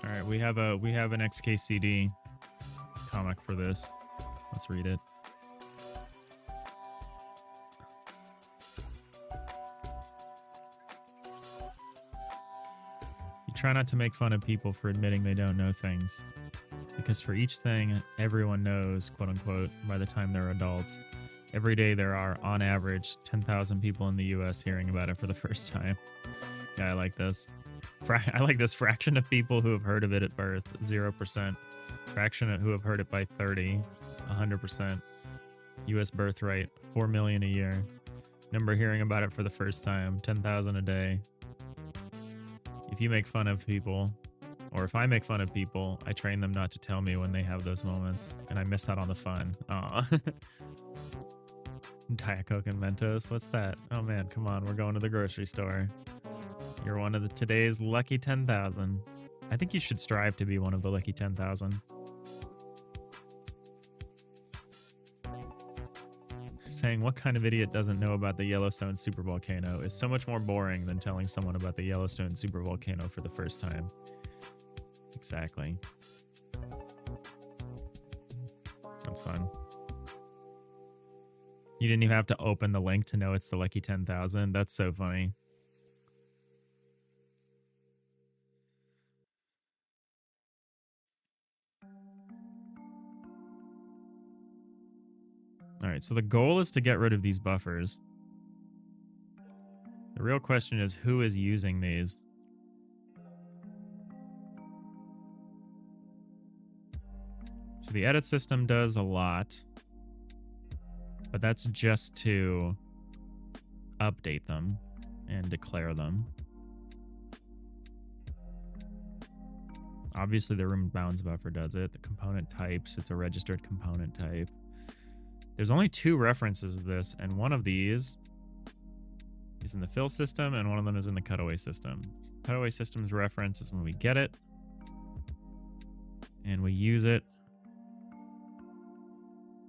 All right, we have an XKCD comic for this. Let's read it. Try not to make fun of people for admitting they don't know things, because for each thing everyone knows, quote unquote, by the time they're adults. Every day there are, on average, 10,000 people in the US hearing about it for the first time. Yeah, I like this. I like this fraction of people who have heard of it at birth, 0%. Fraction who have heard it by 30, 100%. US birth rate, 4 million a year. Number hearing about it for the first time, 10,000 a day. If you make fun of people, or if I make fun of people, I train them not to tell me when they have those moments, and I miss out on the fun. Aw. Diet Coke and Mentos? What's that? Oh man, come on, we're going to the grocery store. You're one of today's lucky 10,000. I think you should strive to be one of the lucky 10,000. Saying what kind of idiot doesn't know about the Yellowstone supervolcano is so much more boring than telling someone about the Yellowstone supervolcano for the first time. Exactly. That's fun. You didn't even have to open the link to know it's the lucky 10,000. That's so funny. All right, so the goal is to get rid of these buffers. The real question is who is using these? So the edit system does a lot, but that's just to update them and declare them. Obviously the room bounds buffer does it. The component types, it's a registered component type. There's only 2 references of this, and one of these is in the fill system, and one of them is in the cutaway system. Cutaway system's reference is when we get it, and we use it.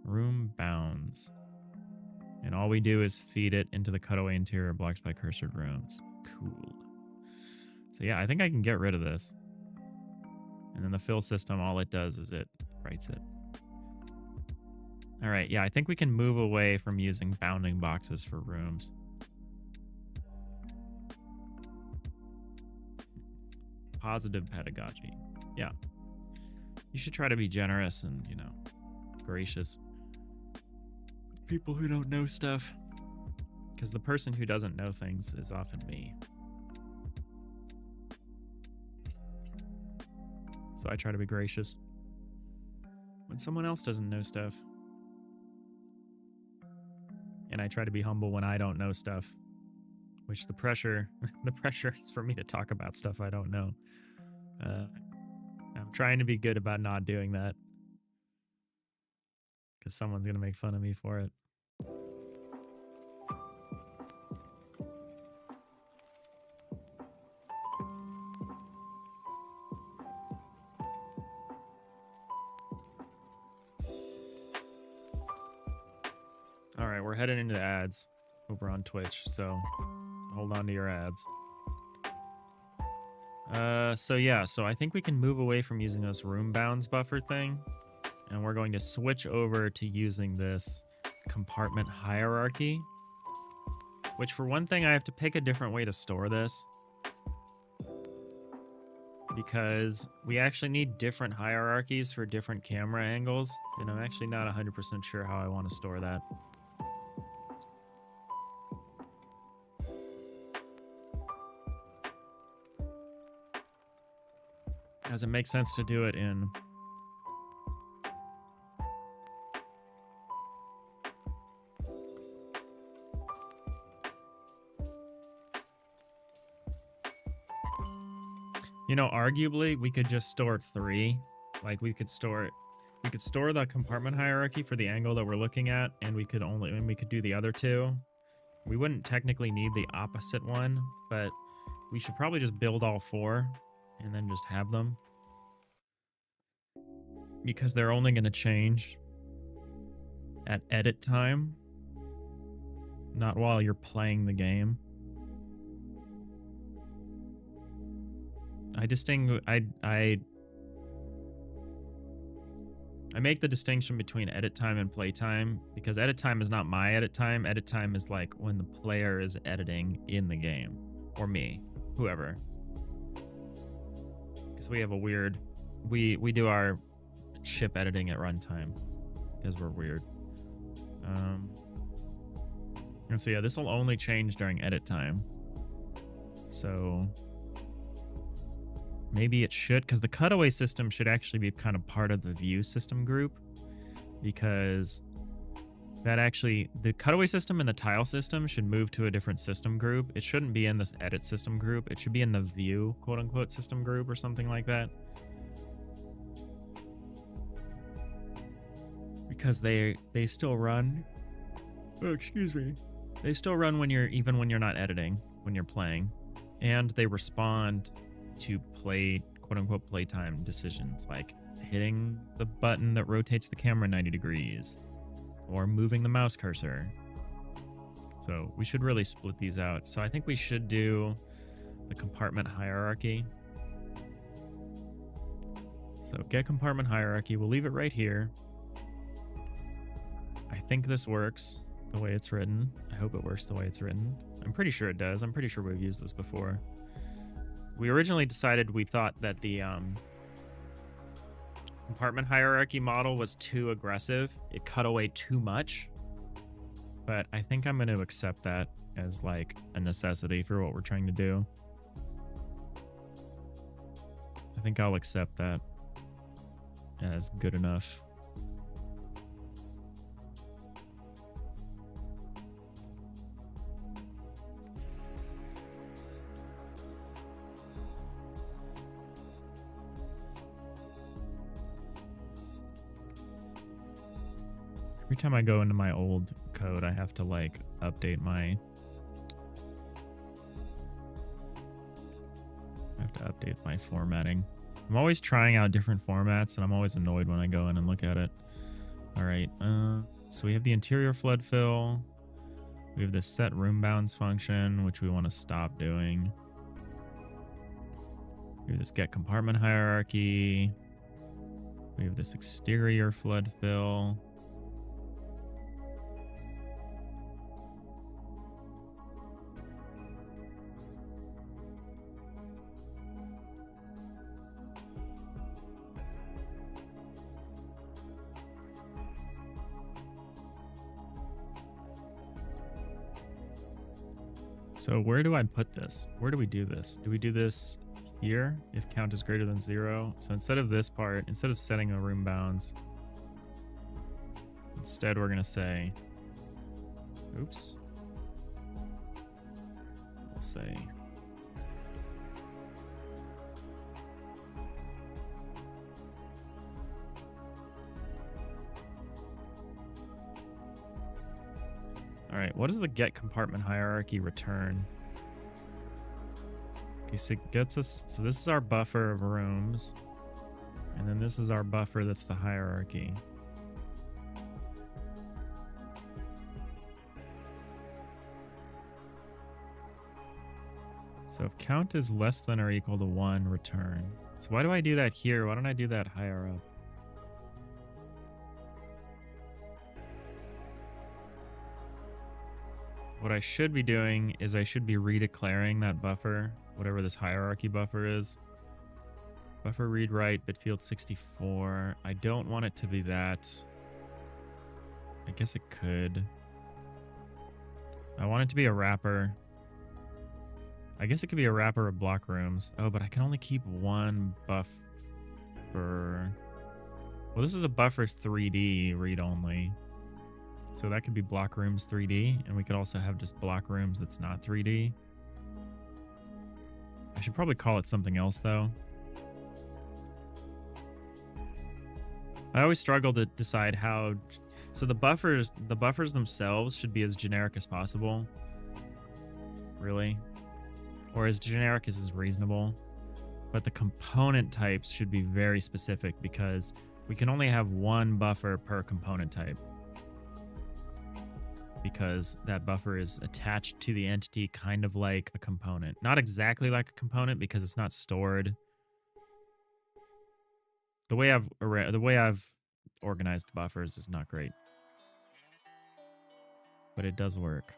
Room bounds. And all we do is feed it into the cutaway interior blocks by cursored rooms. Cool. So yeah, I think I can get rid of this. And then the fill system, all it does is it writes it. All right, yeah, I think we can move away from using bounding boxes for rooms. Positive pedagogy. Yeah. You should try to be generous and, you know, gracious with people who don't know stuff. Because the person who doesn't know things is often me. So I try to be gracious when someone else doesn't know stuff. And I try to be humble when I don't know stuff. Which the pressure is for me to talk about stuff I don't know. I'm trying to be good about not doing that. Because someone's going to make fun of me for it. All right, we're heading into ads over on Twitch, so hold on to your ads. So I think we can move away from using this room bounds buffer thing, and we're going to switch over to using this compartment hierarchy, which for one thing, I have to pick a different way to store this because we actually need different hierarchies for different camera angles, and I'm actually not 100% sure how I want to store that. Does it make sense to do it in you know, arguably we could just store 3. Like we could store the compartment hierarchy for the angle that we're looking at, and we could do the other 2. We wouldn't technically need the opposite one, but we should probably just build all 4 and then just have them. Because they're only going to change at edit time, not while you're playing the game. I make the distinction between edit time and play time because edit time is not my edit time. Edit time is like when the player is editing in the game, or me, whoever. Because we have a weird, we do our ship editing at runtime because we're weird. And so yeah, this will only change during edit time. So maybe it should, because the cutaway system should actually be kind of part of the view system group, because that actually, the cutaway system and the tile system should move to a different system group. It shouldn't be in this edit system group. It should be in the view, quote unquote, system group or something like that. Because they still run. Oh, excuse me. They still run when you're not editing, when you're playing, and they respond to play, quote unquote, playtime decisions, like hitting the button that rotates the camera 90 degrees or moving the mouse cursor. So we should really split these out. So I think we should do the compartment hierarchy. So get compartment hierarchy. We'll leave it right here. I think this works the way it's written. I hope it works the way it's written. I'm pretty sure it does. I'm pretty sure we've used this before. We originally decided we thought that the compartment hierarchy model was too aggressive. It cut away too much. But I think I'm going to accept that as like a necessity for what we're trying to do. I think I'll accept that as good enough. Every time I go into my old code, I have to like update my formatting. I'm always trying out different formats, and I'm always annoyed when I go in and look at it. All right, so we have the interior flood fill. We have this set room bounds function, which we want to stop doing. We have this get compartment hierarchy. We have this exterior flood fill. So where do I put this? Where do we do this? Do we do this here if count is greater than 0? So instead of this part, instead of setting a room bounds, instead we're going to say, oops, we'll say all right, what does the get compartment hierarchy return? Okay, so it gets us, so this is our buffer of rooms, and then this is our buffer that's the hierarchy. So if count is less than or equal to 1, return. So why do I do that here? Why don't I do that higher up? What I should be doing is I should be redeclaring that buffer, whatever this hierarchy buffer is. Buffer read write bitfield 64. I don't want it to be that. I guess it could. I want it to be a wrapper. I guess it could be a wrapper of block rooms. Oh, but I can only keep one buffer. Well, this is a buffer 3D read only. So that could be block rooms 3D, and we could also have just block rooms that's not 3D. I should probably call it something else though. I always struggle to decide how, so the buffers themselves should be as generic as possible. Really? Or as generic as is reasonable. But the component types should be very specific because we can only have one buffer per component type. Because that buffer is attached to the entity kind of like a component. Not exactly like a component because it's not stored. The way I've organized buffers is not great. But it does work.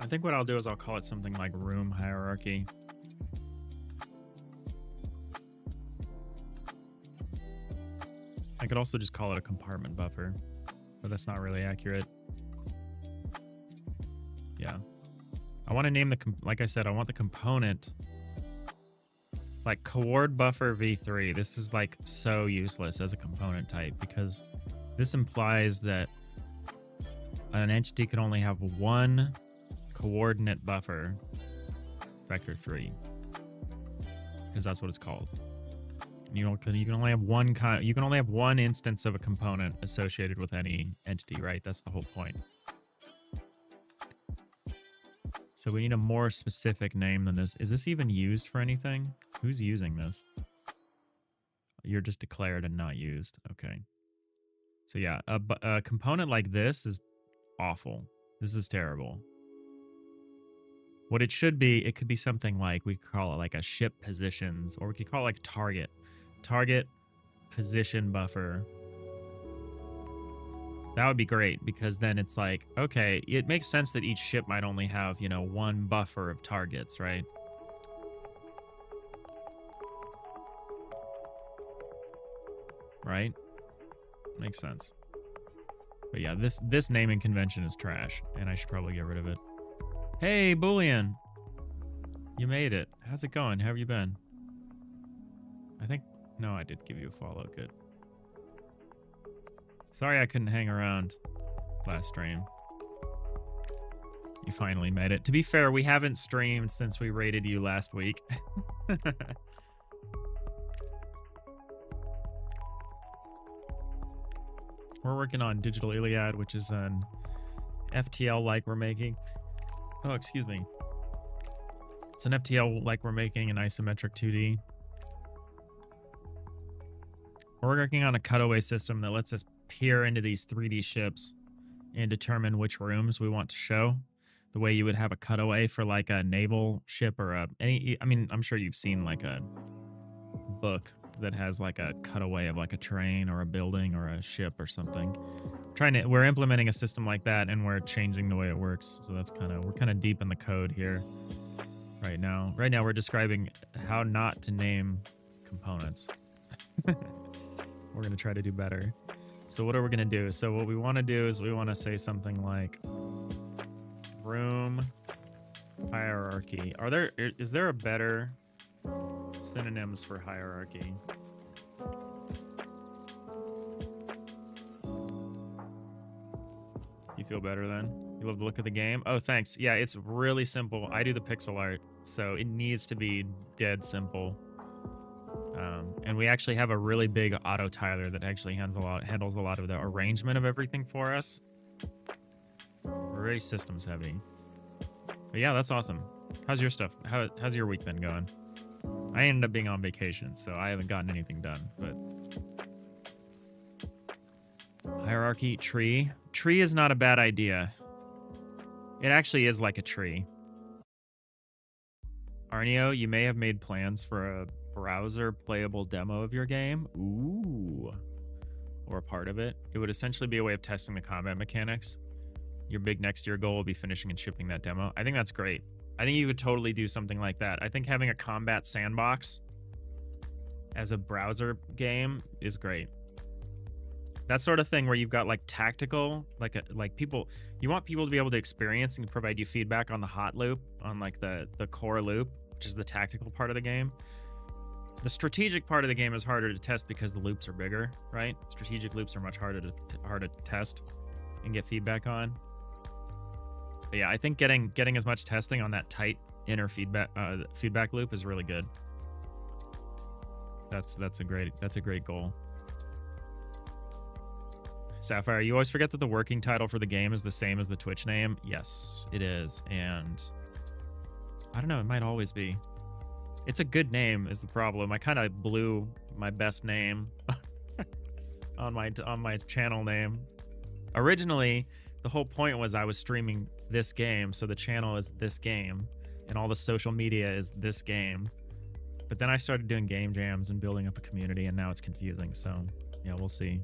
I think what I'll do is I'll call it something like room hierarchy. I could also just call it a compartment buffer, but that's not really accurate. Yeah. I want to name like I said, I want the component like coord buffer v3. This is like so useless as a component type because this implies that an entity can only have one coordinate buffer vector 3 because that's what it's called. You can only have one instance of a component associated with any entity, right? That's the whole point. So we need a more specific name than this. Is this even used for anything? Who's using this? You're just declared and not used. Okay. So yeah, a component like this is awful. This is terrible. What it should be, it could be something like, we could call it like a ship positions, or we could call it like target position buffer. That would be great because then it's like, okay, it makes sense that each ship might only have, you know, one buffer of targets, right? Right? Makes sense. But yeah, this naming convention is trash, and I should probably get rid of it. Hey, Boolean. You made it. How's it going? How have you been? I think... No, I did give you a follow. Good. Sorry I couldn't hang around last stream. You finally made it. To be fair, we haven't streamed since we rated you last week. We're working on Digital Iliad, which is an FTL-like we're making. Oh, excuse me. It's an FTL-like we're making in isometric 2D. We're working on a cutaway system that lets us peer into these 3D ships and determine which rooms we want to show. The way you would have a cutaway for like a naval ship or I mean, I'm sure you've seen like a book that has like a cutaway of like a train or a building or a ship or something. We're implementing a system like that, and we're changing the way it works. So that's we're kind of deep in the code here right now. Right now we're describing how not to name components. We're going to try to do better. So what are we going to do? So what we want to do is we want to say something like room hierarchy. Is there a better synonyms for hierarchy? You feel better then? You love the look of the game? Oh, thanks. Yeah, it's really simple. I do the pixel art, so it needs to be dead simple. And we actually have a really big auto tiler that actually handles a lot of the arrangement of everything for us. We're very systems heavy. But yeah, that's awesome. How's your stuff? How's your week been going? I ended up being on vacation, so I haven't gotten anything done, but... Hierarchy, tree. Tree is not a bad idea. It actually is like a tree. Arnio, you may have made plans for a browser playable demo of your game. Ooh. Or a part of it. It would essentially be a way of testing the combat mechanics. Your big next year goal will be finishing and shipping that demo. I think that's great. I think you could totally do something like that. I think having a combat sandbox as a browser game is great. That sort of thing where you've got like tactical, like people, you want people to be able to experience and provide you feedback on the hot loop, on like the core loop, which is the tactical part of the game. The strategic part of the game is harder to test because the loops are bigger, right? Strategic loops are much harder to test and get feedback on. But yeah, I think getting as much testing on that tight inner feedback loop is really good. That's a great goal. Sapphire, you always forget that the working title for the game is the same as the Twitch name. Yes, it is, and I don't know, it might always be. It's a good name is the problem. I kind of blew my best name on my channel name. Originally, the whole point was I was streaming this game, so the channel is this game, and all the social media is this game. But then I started doing game jams and building up a community, and now it's confusing. So yeah, we'll see.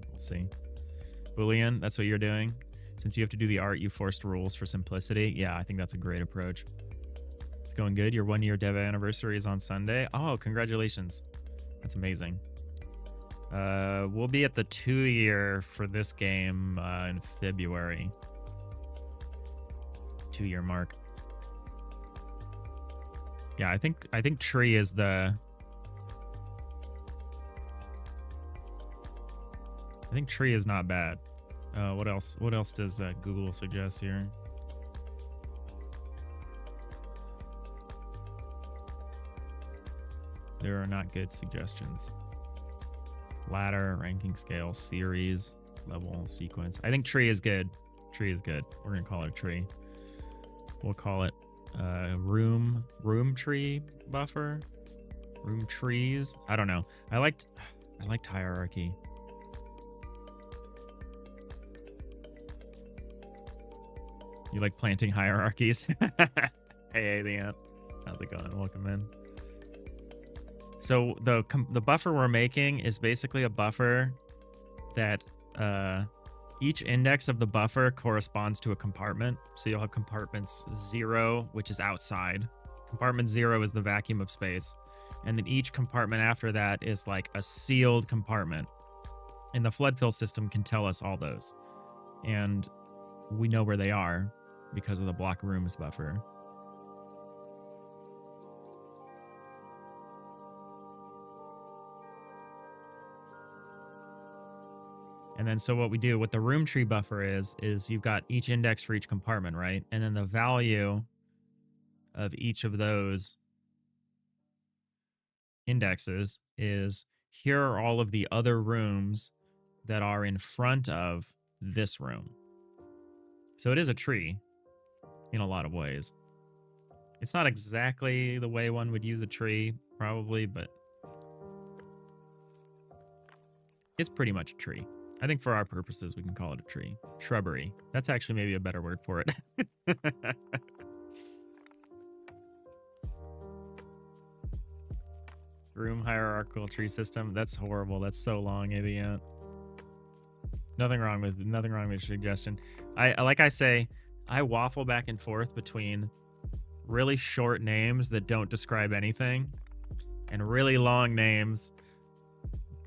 Boolean, that's what you're doing. Since you have to do the art, you forced rules for simplicity. Yeah, I think that's a great approach. It's going good. Your 1 year dev anniversary is on Sunday. Oh, congratulations. That's amazing. We'll be at the 2 year for this game in February. 2 year mark. Yeah, I think tree is the... I think tree is not bad. What else? What else does Google suggest here? There are not good suggestions. Ladder, ranking scale, series, level, sequence. I think tree is good. Tree is good. We're gonna call it a tree. We'll call it room tree buffer. Room trees. I don't know. I liked hierarchy. You like planting hierarchies? Hey, the ant. How's it going? Welcome in. So the buffer we're making is basically a buffer that each index of the buffer corresponds to a compartment. So you'll have compartments 0, which is outside. Compartment 0 is the vacuum of space. And then each compartment after that is like a sealed compartment. And the flood fill system can tell us all those. And we know where they are because of the block rooms buffer. And then so what we do with the room tree buffer is you've got each index for each compartment, right? And then the value of each of those indexes is here are all of the other rooms that are in front of this room. So it is a tree in a lot of ways. It's not exactly the way one would use a tree, probably, but it's pretty much a tree. I think for our purposes, we can call it a tree. Shrubbery. That's actually maybe a better word for it. Room hierarchical tree system. That's horrible. That's so long, Aviant. Nothing wrong with your suggestion. I waffle back and forth between really short names that don't describe anything and really long names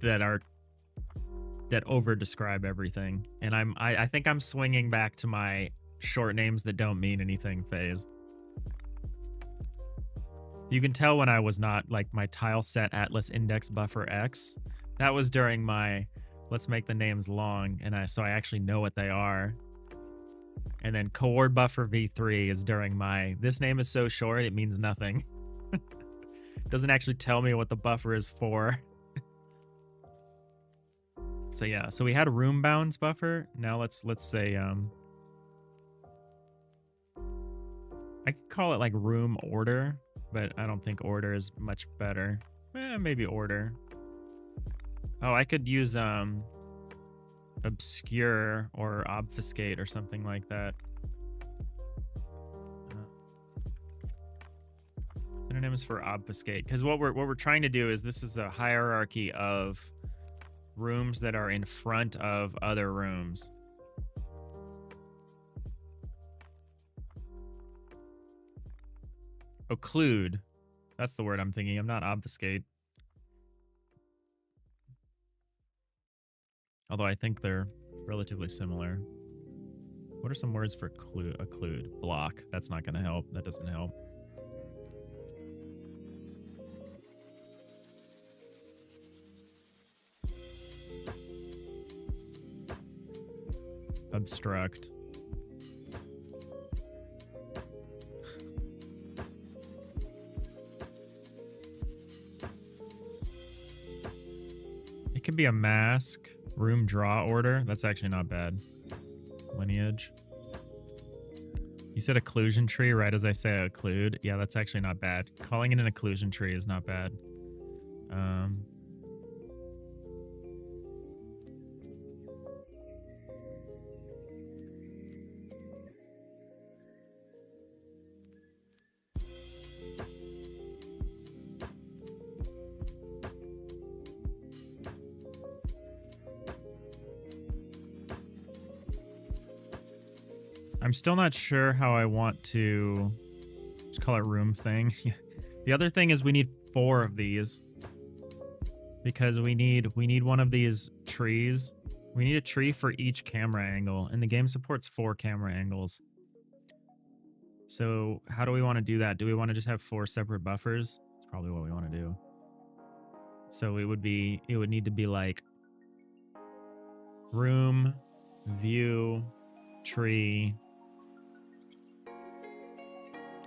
that over describe everything. And I think I'm swinging back to my short names that don't mean anything phase. You can tell when I was not like my tile set atlas index buffer X. That was during my let's make the names long, and so I actually know what they are. And then coord buffer v3 is during my this name is so short it means nothing. Doesn't actually tell me what the buffer is for. So yeah, so we had a room bounds buffer. Now let's say I could call it like room order, but I don't think order is much better. Maybe order. Oh, I could use obscure or obfuscate or something like that. Synonyms for obfuscate, because what we're trying to do is this is a hierarchy of rooms that are in front of other rooms. Occlude. That's the word I'm thinking. I'm not obfuscate. Although I think they're relatively similar. What are some words for occlude? Block. That's not going to help. That doesn't help. Obstruct. It could be a mask. Room draw order. That's actually not bad. Lineage. You said occlusion tree right as I say occlude. Yeah, that's actually not bad. Calling it an occlusion tree is not bad. I'm still not sure how I want to just call it room thing. The other thing is we need 4 of these because we need one of these trees. We need a tree for each camera angle, and the game supports 4 camera angles. So how do we want to do that? Do we want to just have 4 separate buffers? That's probably what we want to do. So it would need to be like room, view, tree,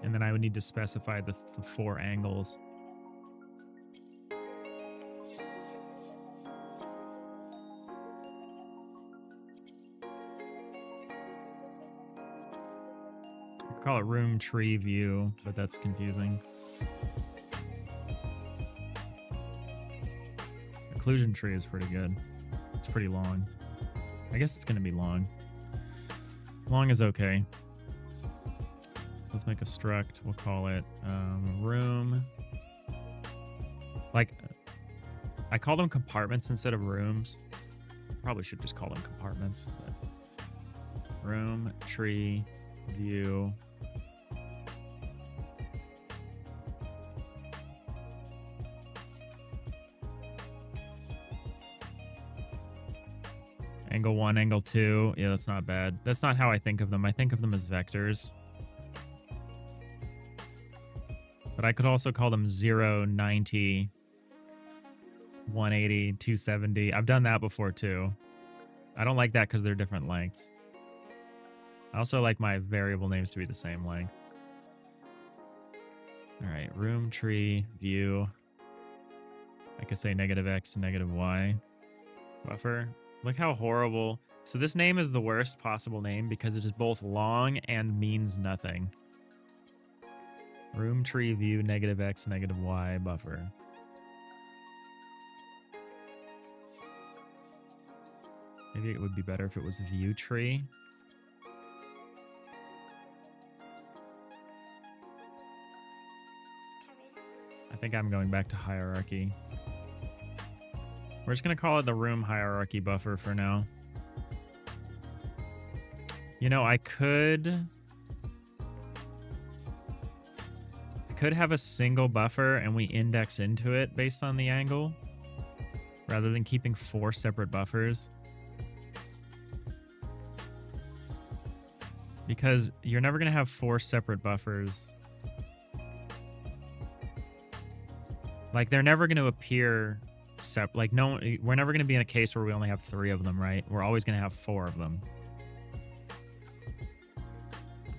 and then I would need to specify the 4 angles. I could call it room, tree, view, but that's confusing. Occlusion tree is pretty good. It's pretty long. I guess it's going to be long. Long is okay. Let's make a struct. We'll call it room. Like, I call them compartments instead of rooms. Probably should just call them compartments. But room, tree, view. Angle 1, angle 2. Yeah, that's not bad. That's not how I think of them. I think of them as vectors. But I could also call them 0, 90, 180, 270. I've done that before too. I don't like that because they're different lengths. I also like my variable names to be the same length. All right, room, tree, view. I could say -x, -y. Buffer. Look how horrible. So this name is the worst possible name because it is both long and means nothing. Room, tree, view, -x, -y, buffer. Maybe it would be better if it was view tree. I think I'm going back to hierarchy. We're just going to call it the room hierarchy buffer for now. You know, I could have a single buffer and we index into it based on the angle rather than keeping 4 separate buffers. Because you're never going to have 4 separate buffers. Like, they're never going to appear like, no, we're never going to be in a case where we only have 3 of them, right? We're always going to have 4 of them.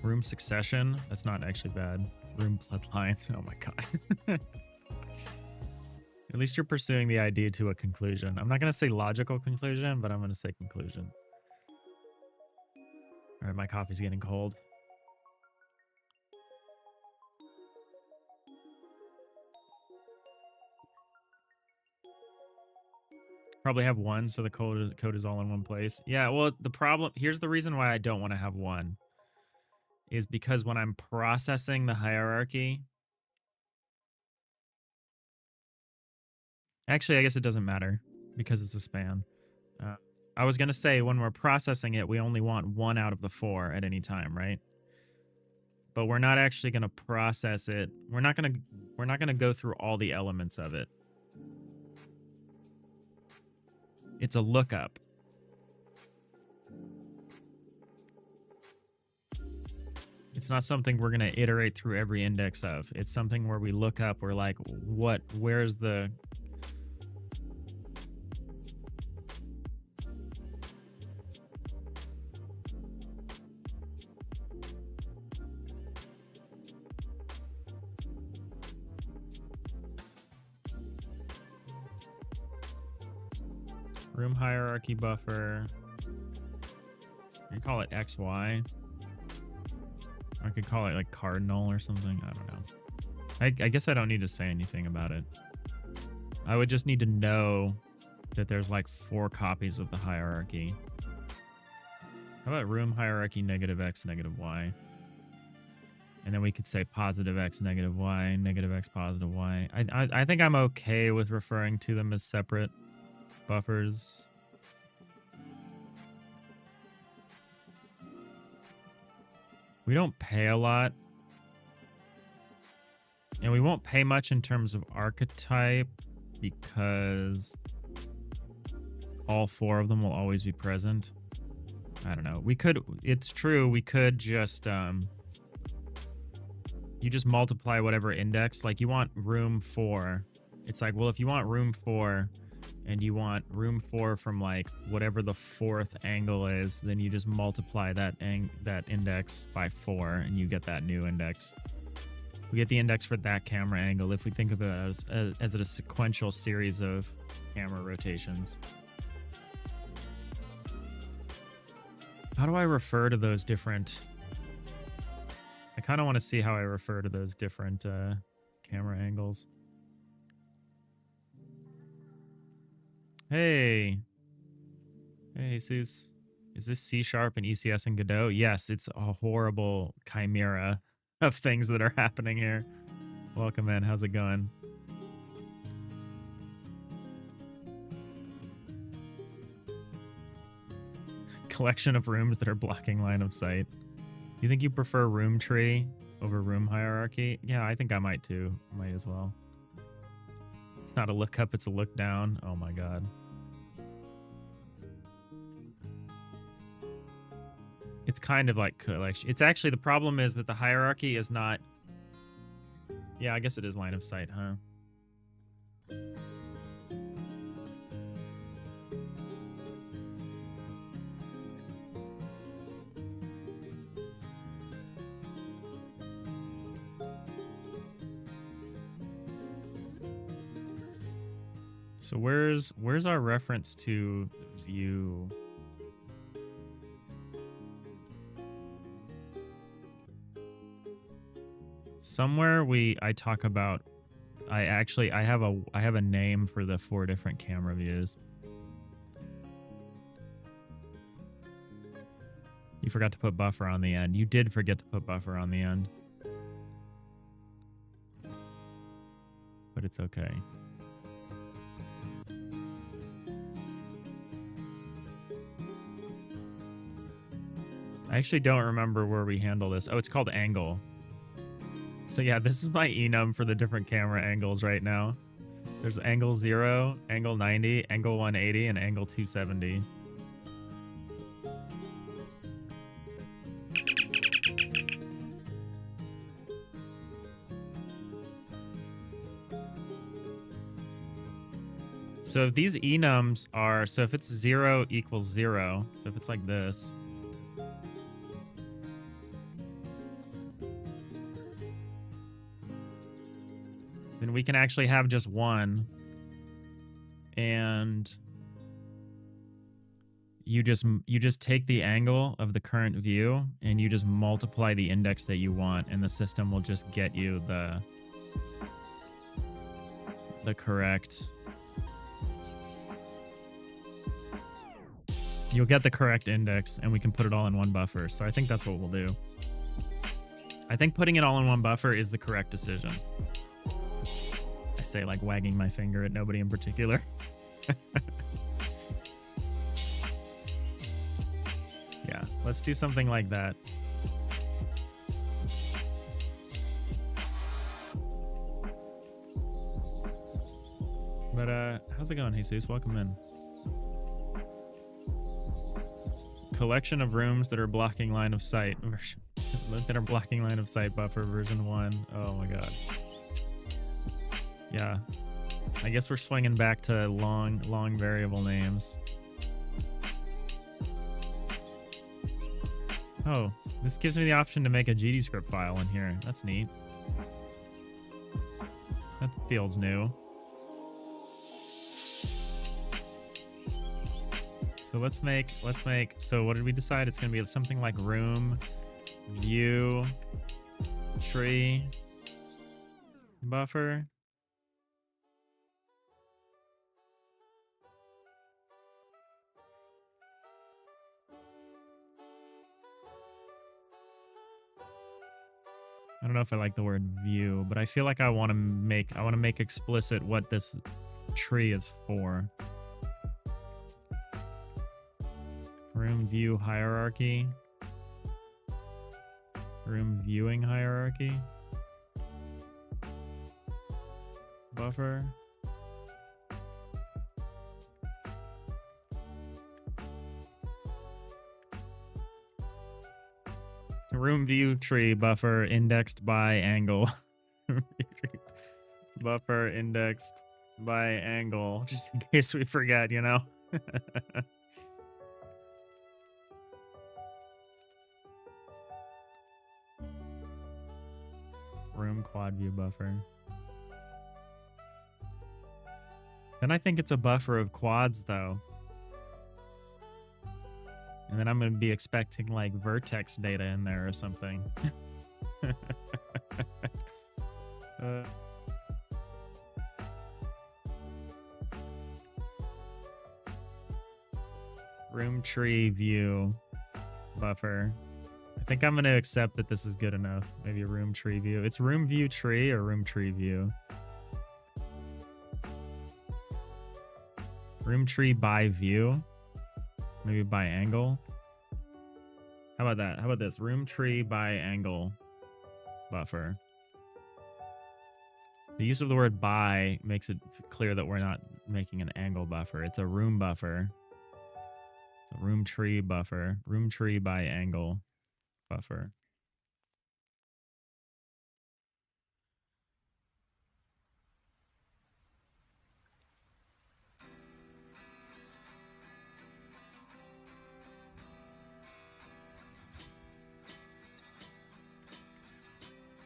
Room succession. That's not actually bad. Room bloodline. Oh my god. At least you're pursuing the idea to a conclusion. I'm not going to say logical conclusion, but I'm going to say conclusion. All right, my coffee's getting cold. Probably have 1, so the code is all in one place. Yeah, well, the problem, here's the reason why I don't want to have 1, is because when I'm processing the hierarchy, actually, I guess it doesn't matter because it's a span. I was going to say when we're processing it, we only want 1 out of the 4 at any time, right? But we're not actually going to process it. We're not going to go through all the elements of it. It's a lookup. It's not something we're going to iterate through every index of. It's something where we look up, we're like, where's the... Room hierarchy buffer. You call it XY. I could call it like cardinal or something. I don't know. I guess I don't need to say anything about it. I would just need to know that there's like 4 copies of the hierarchy. How about room hierarchy -x, -y? And then we could say +x, -y, -x, +y. I think I'm okay with referring to them as separate buffers. We don't pay a lot. And we won't pay much in terms of archetype because all 4 of them will always be present. I don't know. We could, it's true, we could just, you just multiply whatever index. Like you want room 4. It's like, well, if you want room 4 and you want room 4 from like whatever the 4th angle is, then you just multiply that index by 4 and you get that new index. We get the index for that camera angle if we think of it as a sequential series of camera rotations. How do I refer to those different... I kind of want to see how I refer to those different camera angles. Hey, Jesus. Is this C# and ECS and Godot? Yes, it's a horrible chimera of things that are happening here. Welcome in. How's it going? Collection of rooms that are blocking line of sight. You think you prefer room tree over room hierarchy? Yeah, I think I might too. Might as well. It's not a look up, it's a look down. Oh my god. It's kind of like collection. It's actually, the problem is that the hierarchy is not... Yeah, I guess it is line of sight, huh? So where's our reference to view? Somewhere I talk about... I have a name for the 4 different camera views. You forgot to put buffer on the end. You did forget to put buffer on the end. But it's okay. I actually don't remember where we handle this. Oh, it's called angle. So yeah, this is my enum for the different camera angles right now. There's angle 0, angle 90, angle 180, and angle 270. So if these enums are... So if it's 0 equals 0, so if it's like this... then we can actually have just one, and you just take the angle of the current view and you just multiply the index that you want, and the system will just get you the correct... You'll get the correct index, and we can put it all in one buffer. So I think that's what we'll do. I think putting it all in one buffer is the correct decision. I say, like, wagging my finger at nobody in particular. Yeah, let's do something like that. But how's it going, Jesus? Welcome in. Collection of rooms that are blocking line of sight version that are blocking line of sight buffer version 1. Oh my god. Yeah, I guess we're swinging back to long variable names. Oh, this gives me the option to make a GDScript file in here. That's neat. That feels new. So let's make, so what did we decide? It's gonna be something like room, view, tree, buffer. I don't know if I like the word view, but I feel like I want to make explicit what this tree is for. Room view hierarchy. Room viewing hierarchy. Buffer. Room view tree buffer indexed by angle. Buffer indexed by angle, just in case we forget, you know. Room quad view buffer. Then I think it's a buffer of quads though. And then I'm going to be expecting like vertex data in there or something. Room tree view buffer. I think I'm going to accept that this is good enough. Maybe a room tree view. It's room view tree or room tree view. Room tree by view. Maybe by angle. How about that? How about this? Room tree by angle buffer. The use of the word by makes it clear that we're not making an angle buffer. It's a room buffer. So room tree buffer, room tree by angle buffer.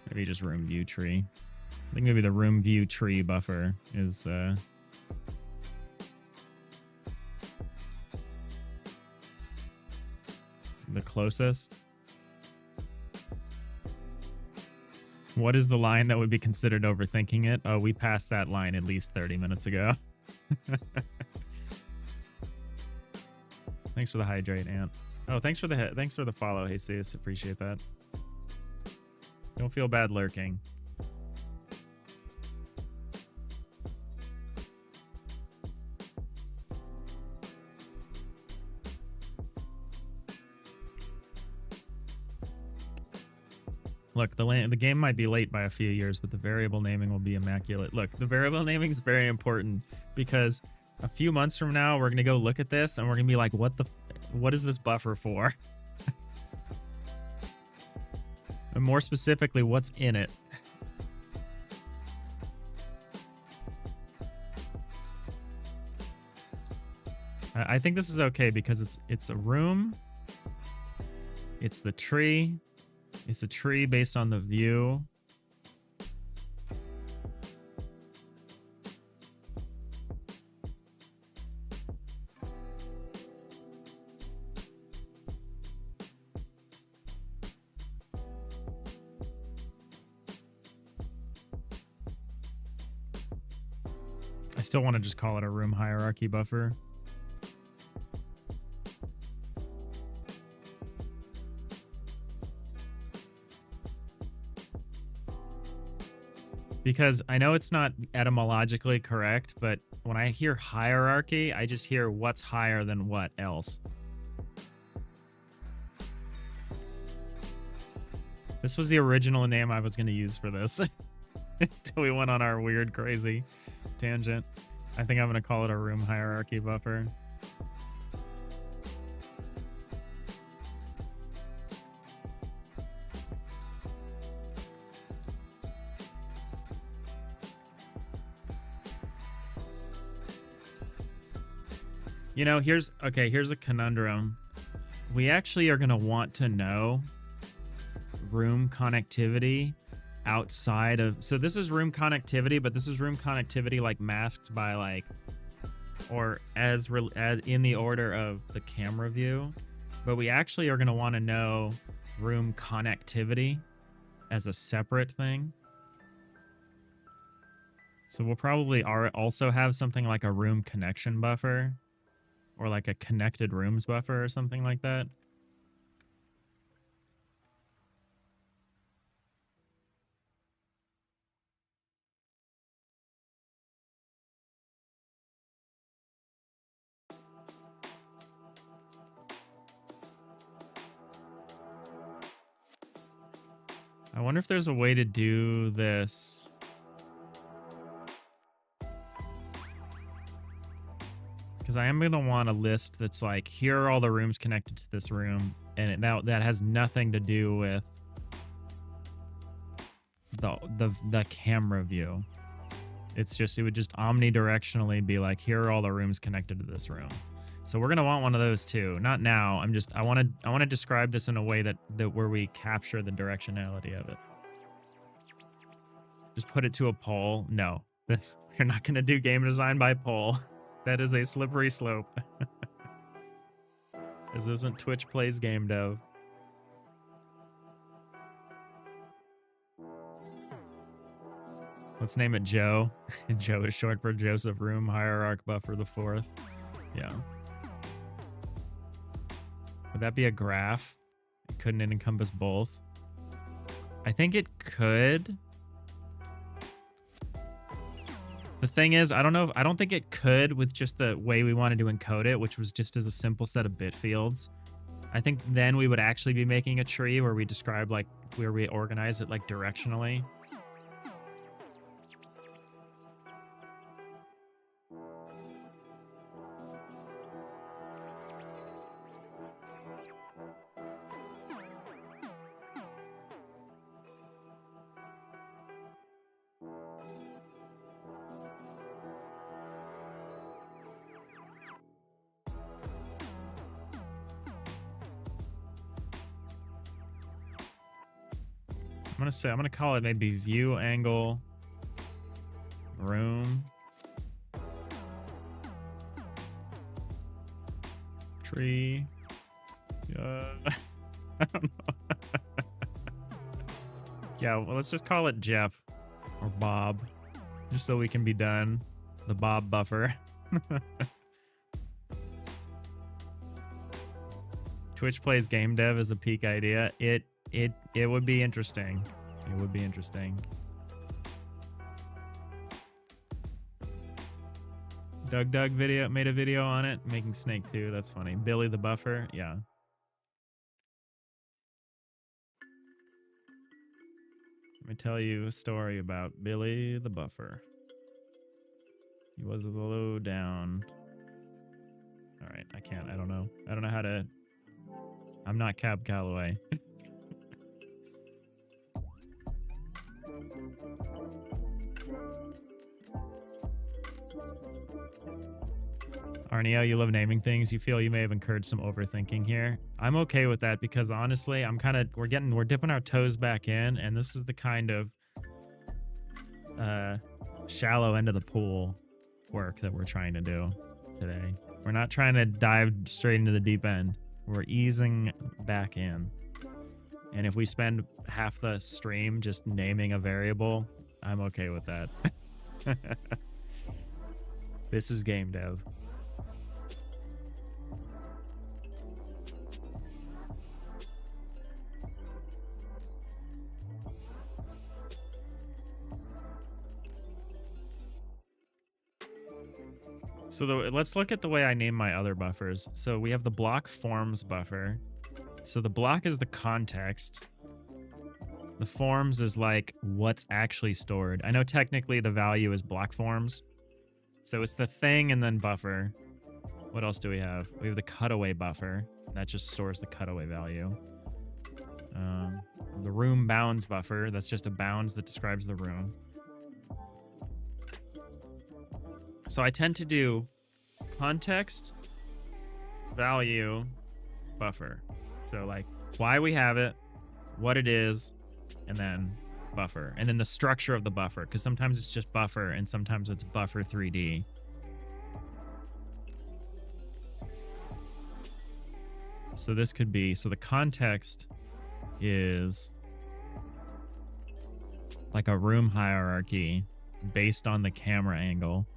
Maybe just room view tree. I think maybe the room view tree buffer is the closest. What is the line that would be considered overthinking it? Oh, we passed that line at least 30 minutes ago. Thanks for the hydrate, Ant. Oh, thanks for the follow, Jesus. Appreciate that. Don't feel bad lurking. Look, the game might be late by a few years, but the variable naming will be immaculate. Look, the variable naming is very important because a few months from now, we're going to go look at this and we're going to be like, what is this buffer for? And more specifically, what's in it? I think this is okay because it's a room. It's the tree. It's a tree based on the view. I still want to just call it a room hierarchy buffer. Because I know it's not etymologically correct, but when I hear hierarchy, I just hear what's higher than what else. This was the original name I was going to use for this. Until we went on our weird, crazy tangent. I think I'm going to call it a room hierarchy buffer. You know, here's a conundrum. We actually are going to want to know room connectivity outside of... So this is room connectivity, but this is room connectivity like masked by like... Or as in the order of the camera view. But we actually are going to want to know room connectivity as a separate thing. So we'll probably also have something like a room connection buffer. Or like a connected rooms buffer or something like that. I wonder if there's a way to do this. Because I am going to want a list that's like, here are all the rooms connected to this room. And that has nothing to do with the camera view. It's just, it would just omnidirectionally be like, here are all the rooms connected to this room. So we're going to want one of those too. Not now. I want to describe this in a way that where we capture the directionality of it. Just put it to a poll. No, you're not going to do game design by poll. That is a slippery slope. This isn't Twitch Plays Game Dev. Let's name it Joe. Joe is short for Joseph Room Hierarch Buffer the Fourth. Yeah. Would that be a graph? Couldn't it encompass both? I think it could. The thing is, I don't think it could with just the way we wanted to encode it, which was just as a simple set of bit fields. I think then we would actually be making a tree where we describe like where we organize it like directionally. I'm gonna call it maybe view angle room tree. I don't know. Yeah, well, let's just call it Jeff or Bob, just so we can be done. The Bob buffer. Twitch plays game dev is a peak idea. It would be interesting. It would be interesting. Doug made a video on it, making Snake 2. That's funny. Billy the Buffer, yeah. Let me tell you a story about Billy the Buffer. He was a low down. All right, I don't know how to. I'm not Cab Calloway. Arneo, you love naming things. You feel you may have incurred some overthinking here. I'm okay with that because honestly, we're dipping our toes back in, and this is the kind of shallow end of the pool work that we're trying to do today. We're not trying to dive straight into the deep end. We're easing back in. And if we spend half the stream just naming a variable, I'm okay with that. This is game dev. So let's look at the way I name my other buffers. So we have the block forms buffer. So the block is the context. The forms is like what's actually stored. I know technically the value is block forms. So it's the thing and then buffer. What else do we have? We have the cutaway buffer. That just stores the cutaway value. The room bounds buffer. That's just a bounds that describes the room. So I tend to do context, value, buffer. So like why we have it, what it is, and then buffer. And then the structure of the buffer, because sometimes it's just buffer and sometimes it's buffer 3D. So this could be, so the context is like a room hierarchy based on the camera angle.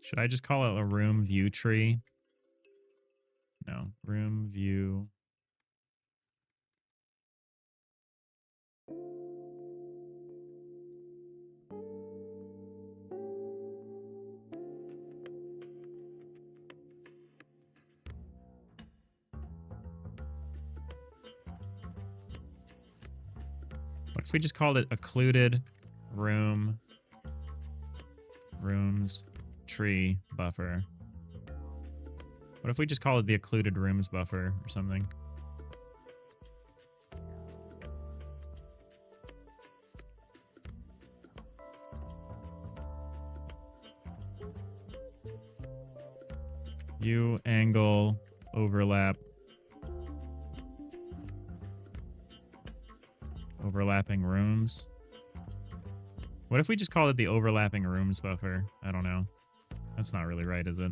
Should I just call it a room view tree? No, room view. What if we just called it occluded rooms tree buffer? What if we just call it the occluded rooms buffer or something? View angle overlap. Overlapping rooms. What if we just call it the overlapping rooms buffer? I don't know. That's not really right, is it?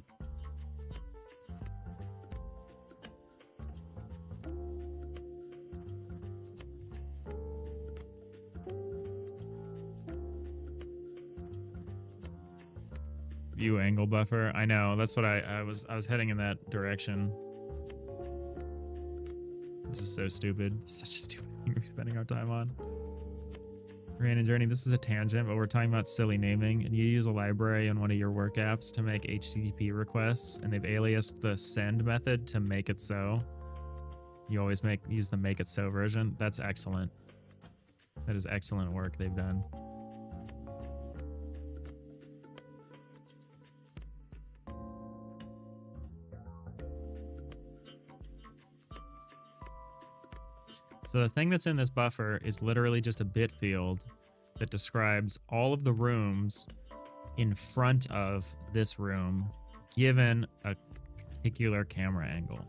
View angle buffer. I know. That's what I was heading in that direction. This is so stupid. Such a stupid thing we're spending our time on. Random Journey, this is a tangent, but we're talking about silly naming, and you use a library on one of your work apps to make HTTP requests, and they've aliased the send method to make it so. You always use the make it so version. That's excellent. That is excellent work they've done. So the thing that's in this buffer is literally just a bit field that describes all of the rooms in front of this room given a particular camera angle.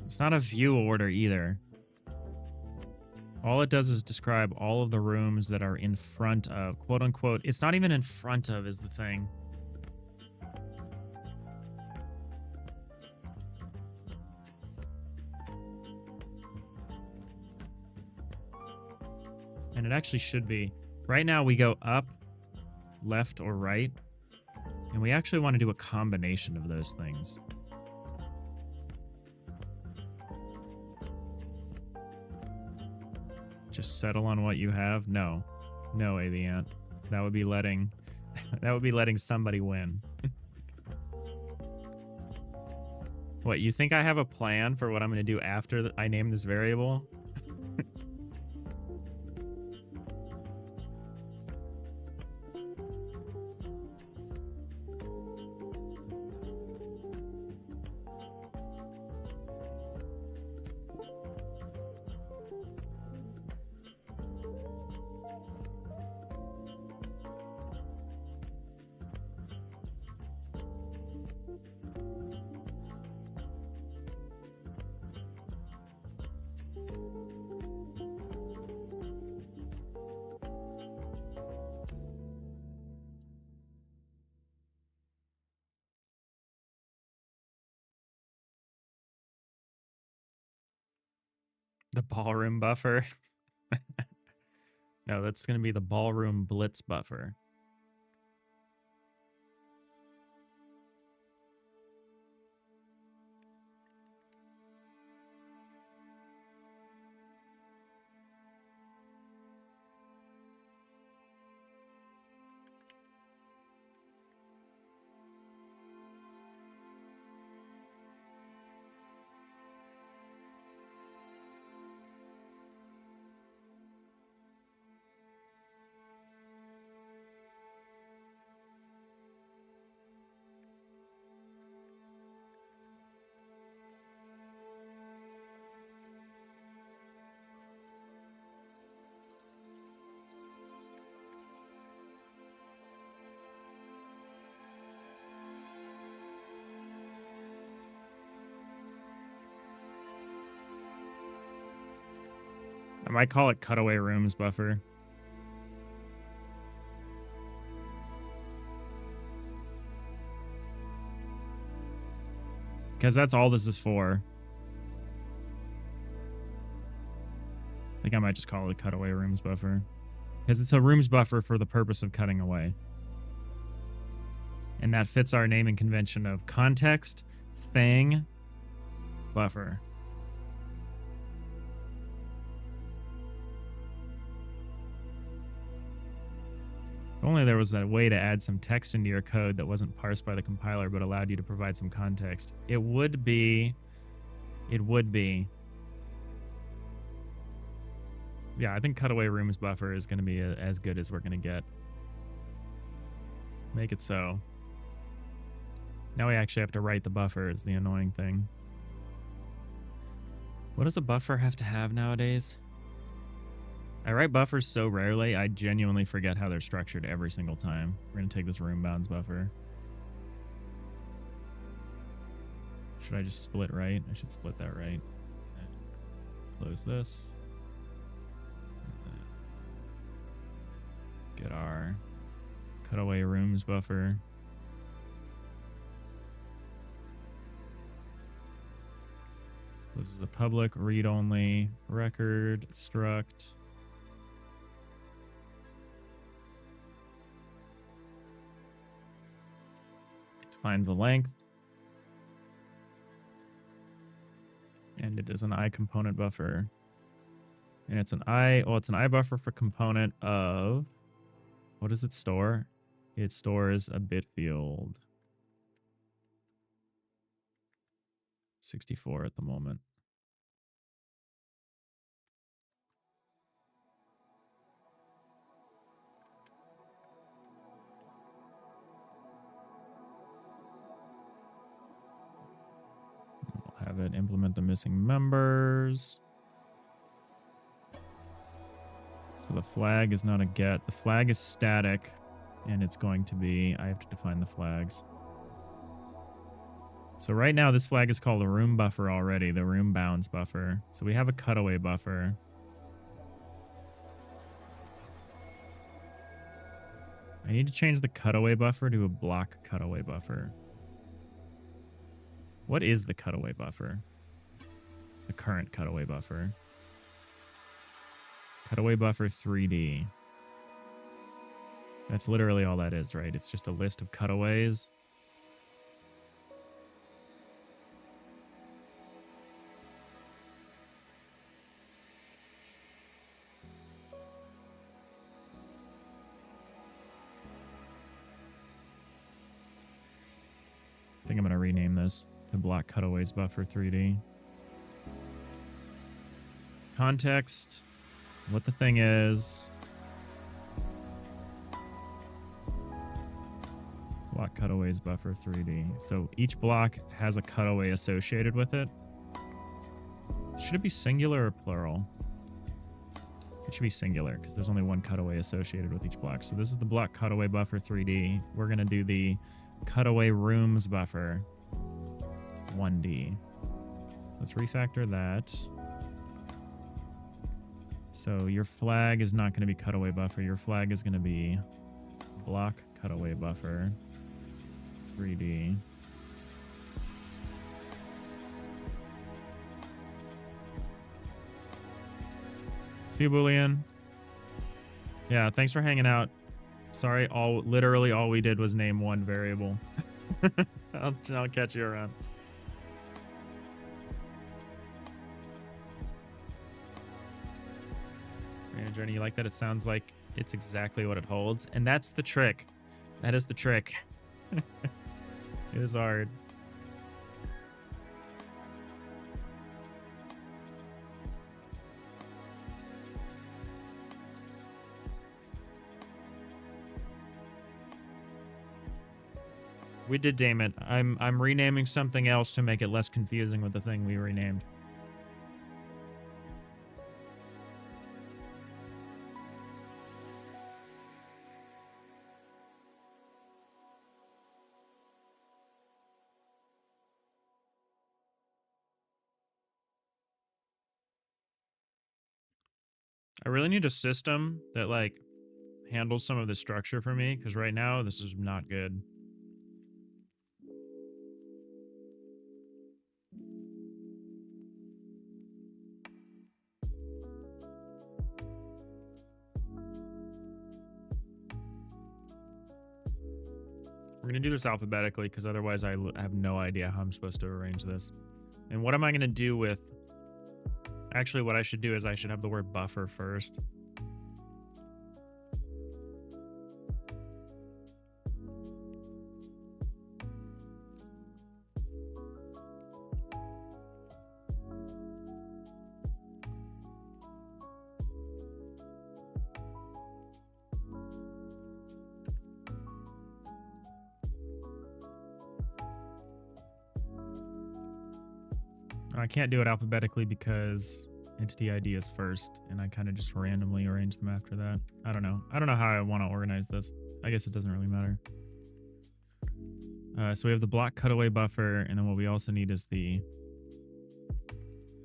It's not a view order either. All it does is describe all of the rooms that are in front of, quote unquote. It's not even in front of is the thing. And it actually should be. Right now we go up, left, or right. And we actually want to do a combination of those things. Just settle on what you have? No. No, Aviant. That would be letting somebody win. What, you think I have a plan for what I'm going to do after I name this variable? The ballroom buffer. No, that's going to be the ballroom blitz buffer. I might call it cutaway rooms buffer. Because that's all this is for. I think I might just call it a cutaway rooms buffer. Because it's a rooms buffer for the purpose of cutting away. And that fits our naming convention of context, thing, buffer. If only there was a way to add some text into your code that wasn't parsed by the compiler but allowed you to provide some context. It would be. Yeah, I think cutaway rooms buffer is going to be as good as we're going to get. Make it so. Now we actually have to write the buffer is the annoying thing. What does a buffer have to have nowadays? I write buffers so rarely, I genuinely forget how they're structured every single time. We're going to take this room bounds buffer. Should I just split right? I should split that right. Close this. Get our cutaway rooms buffer. This is a public read-only record struct. Find the length. And it is an I component buffer. And it's an I, well, it's an I buffer for component of, what does it store? It stores a bit field. 64 at the moment. We'll have it implement the missing members. So the flag is not a get. The flag is static, and it's going to be, I have to define the flags. So right now this flag is called a room buffer already, the room bounds buffer. So we have a cutaway buffer. I need to change the cutaway buffer to a block cutaway buffer. What is the cutaway buffer? The current cutaway buffer. Cutaway buffer 3D. That's literally all that is, right? It's just a list of cutaways. I think I'm going to rename this to block cutaways buffer 3D. Context, what the thing is. Block cutaways buffer 3D. So each block has a cutaway associated with it. Should it be singular or plural? It should be singular because there's only one cutaway associated with each block. So this is the block cutaway buffer 3D. We're going to do the cutaway rooms buffer 1D. Let's refactor that. So your flag is not going to be cutaway buffer. Your flag is going to be block cutaway buffer 3D. See you, Boolean. Yeah, thanks for hanging out. Sorry, literally all we did was name one variable. I'll catch you around. And Journey, you like that? It sounds like it's exactly what it holds. And that's the trick. That is the trick. It is hard. We did name it. I'm renaming something else to make it less confusing with the thing we renamed. I really need a system that like handles some of the structure for me, because right now this is not good. We're going to do this alphabetically because otherwise I have no idea how I'm supposed to arrange this. And what am I going to do with... Actually, what I should do is I should have the word buffer first. I can't do it alphabetically because entity ID is first, and I kind of just randomly arrange them after that. I don't know. I don't know how I want to organize this. I guess it doesn't really matter. So we have the block cutaway buffer, and then what we also need is the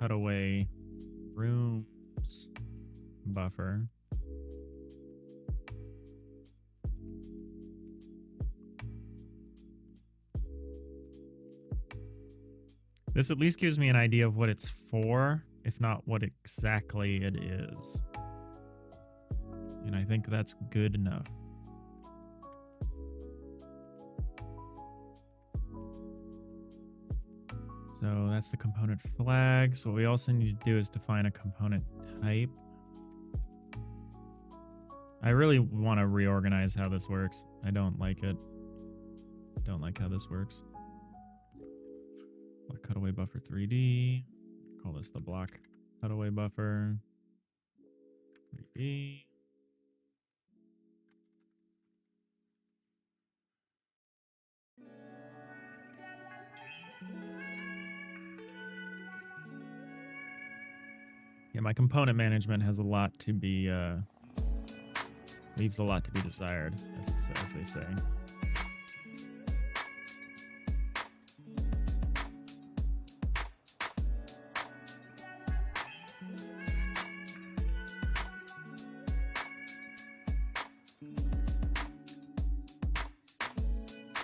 cutaway rooms buffer. This at least gives me an idea of what it's for, if not what exactly it is. And I think that's good enough. So that's the component flag. So what we also need to do is define a component type. I really want to reorganize how this works. I don't like it. Don't like how this works. Block cutaway buffer 3D. Call this the block cutaway buffer 3D. Yeah, my component management has a lot to be, leaves a lot to be desired, as they say.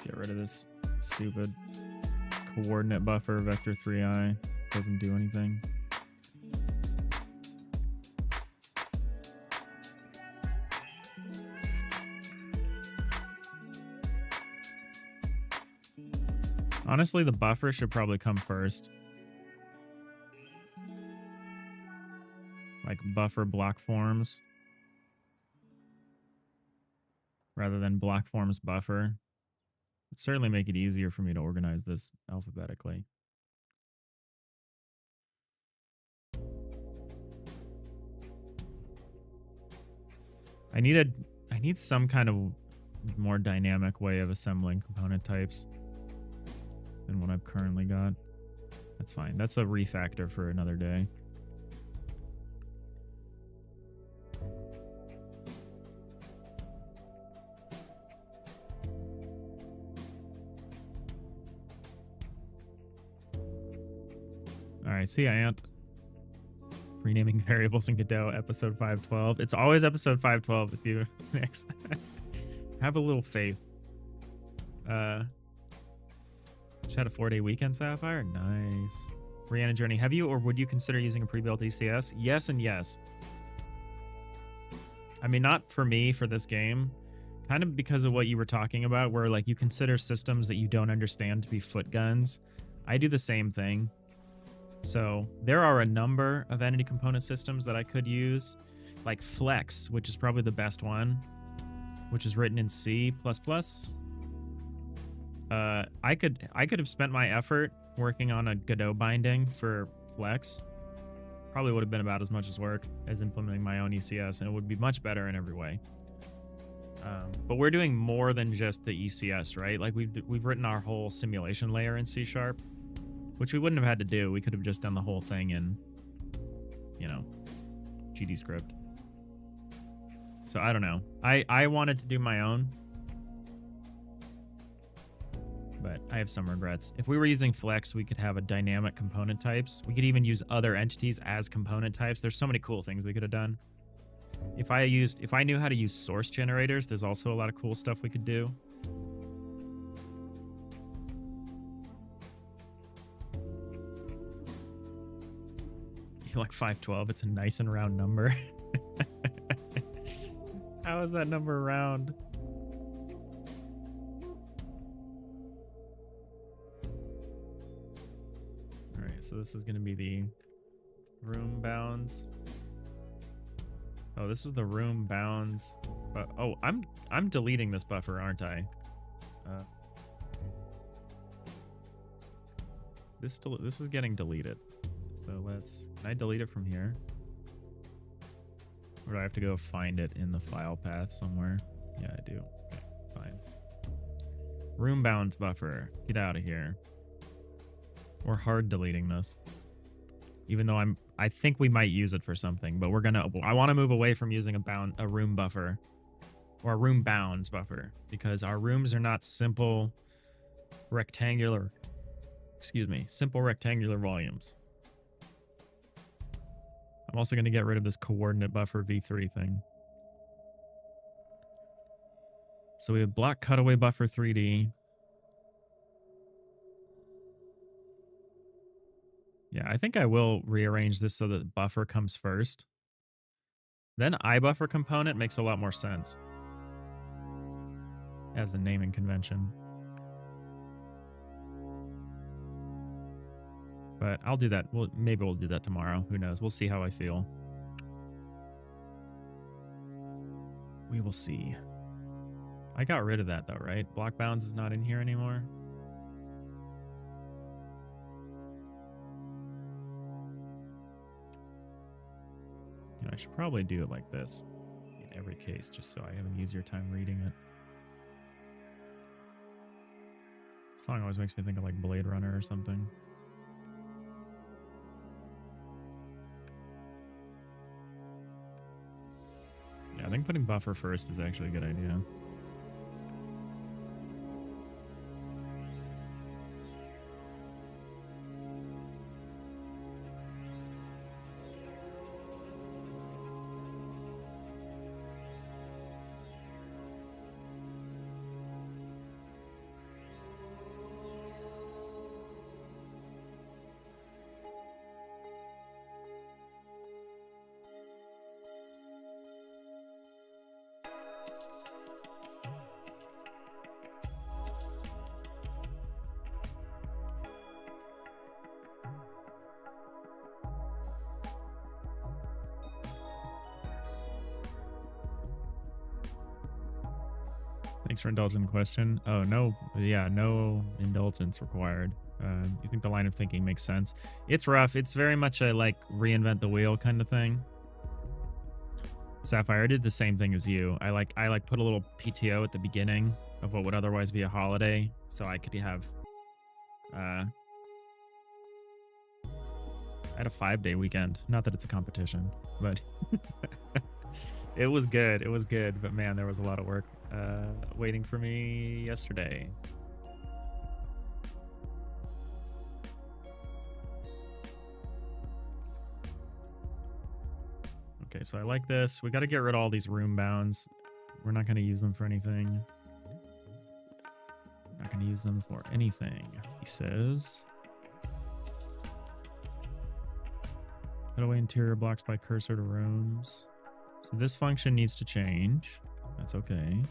Get rid of this stupid coordinate buffer, vector 3i. Doesn't do anything. Honestly, the buffer should probably come first. Like buffer block forms. Rather than block forms buffer. It'd certainly make it easier for me to organize this alphabetically. I need some kind of more dynamic way of assembling component types than what I've currently got. That's fine. That's a refactor for another day. All right, see ya, Ant. Renaming variables in Godot, episode 512. It's always episode 512 with you, Nix. Have a little faith. Just had a 4-day weekend, Sapphire. Nice. Brianna Journey, have you or would you consider using a pre-built ECS? Yes and yes. I mean, not for me for this game. Kind of because of what you were talking about, where like you consider systems that you don't understand to be foot guns. I do the same thing. So there are a number of entity component systems that I could use, like Flex, which is probably the best one, which is written in C++. I could have spent my effort working on a Godot binding for Flex. Probably would have been about as much as work as implementing my own ECS, and it would be much better in every way. But we're doing more than just the ECS, right? Like we've written our whole simulation layer in C#, which we wouldn't have had to do. We could have just done the whole thing in, you know, GD script. So I don't know. I wanted to do my own, but I have some regrets. If we were using Flex, we could have a dynamic component types. We could even use other entities as component types. There's so many cool things we could have done. If I knew how to use source generators, there's also a lot of cool stuff we could do. You like 512? It's a nice and round number. How is that number round? All right, so this is going to be the room bounds. Oh, this is the room bounds. Oh, I'm deleting this buffer, aren't I? This is getting deleted. So can I delete it from here? Or do I have to go find it in the file path somewhere? Yeah, I do. Okay, fine. Room bounds buffer. Get out of here. We're hard deleting this. Even though I think we might use it for something, but I want to move away from using a room buffer or a room bounds buffer, because our rooms are not simple rectangular volumes. I'm also going to get rid of this coordinate buffer v3 thing. So we have block cutaway buffer 3D. Yeah, I think I will rearrange this so that buffer comes first. Then iBuffer component makes a lot more sense as a naming convention. But I'll do that. Well, maybe we'll do that tomorrow. Who knows? We'll see how I feel. We will see. I got rid of that though, right? Block bounds is not in here anymore. You know, I should probably do it like this in every case, just so I have an easier time reading it. Song always makes me think of like Blade Runner or something. Yeah, I think putting buffer first is actually a good idea. Thanks for indulging the question. Oh, no. Yeah, no indulgence required. You think the line of thinking makes sense? It's rough. It's very much a like reinvent the wheel kind of thing. Sapphire, I did the same thing as you. I put a little PTO at the beginning of what would otherwise be a holiday, so I could have I had a 5-day weekend. Not that it's a competition, but it was good. It was good, but man, there was a lot of work waiting for me yesterday. Okay, so I like this. We got to get rid of all these room bounds. We're not going to use them for anything. Not going to use them for anything, he says. Cut away interior blocks by cursor to rooms. So this function needs to change. That's okay.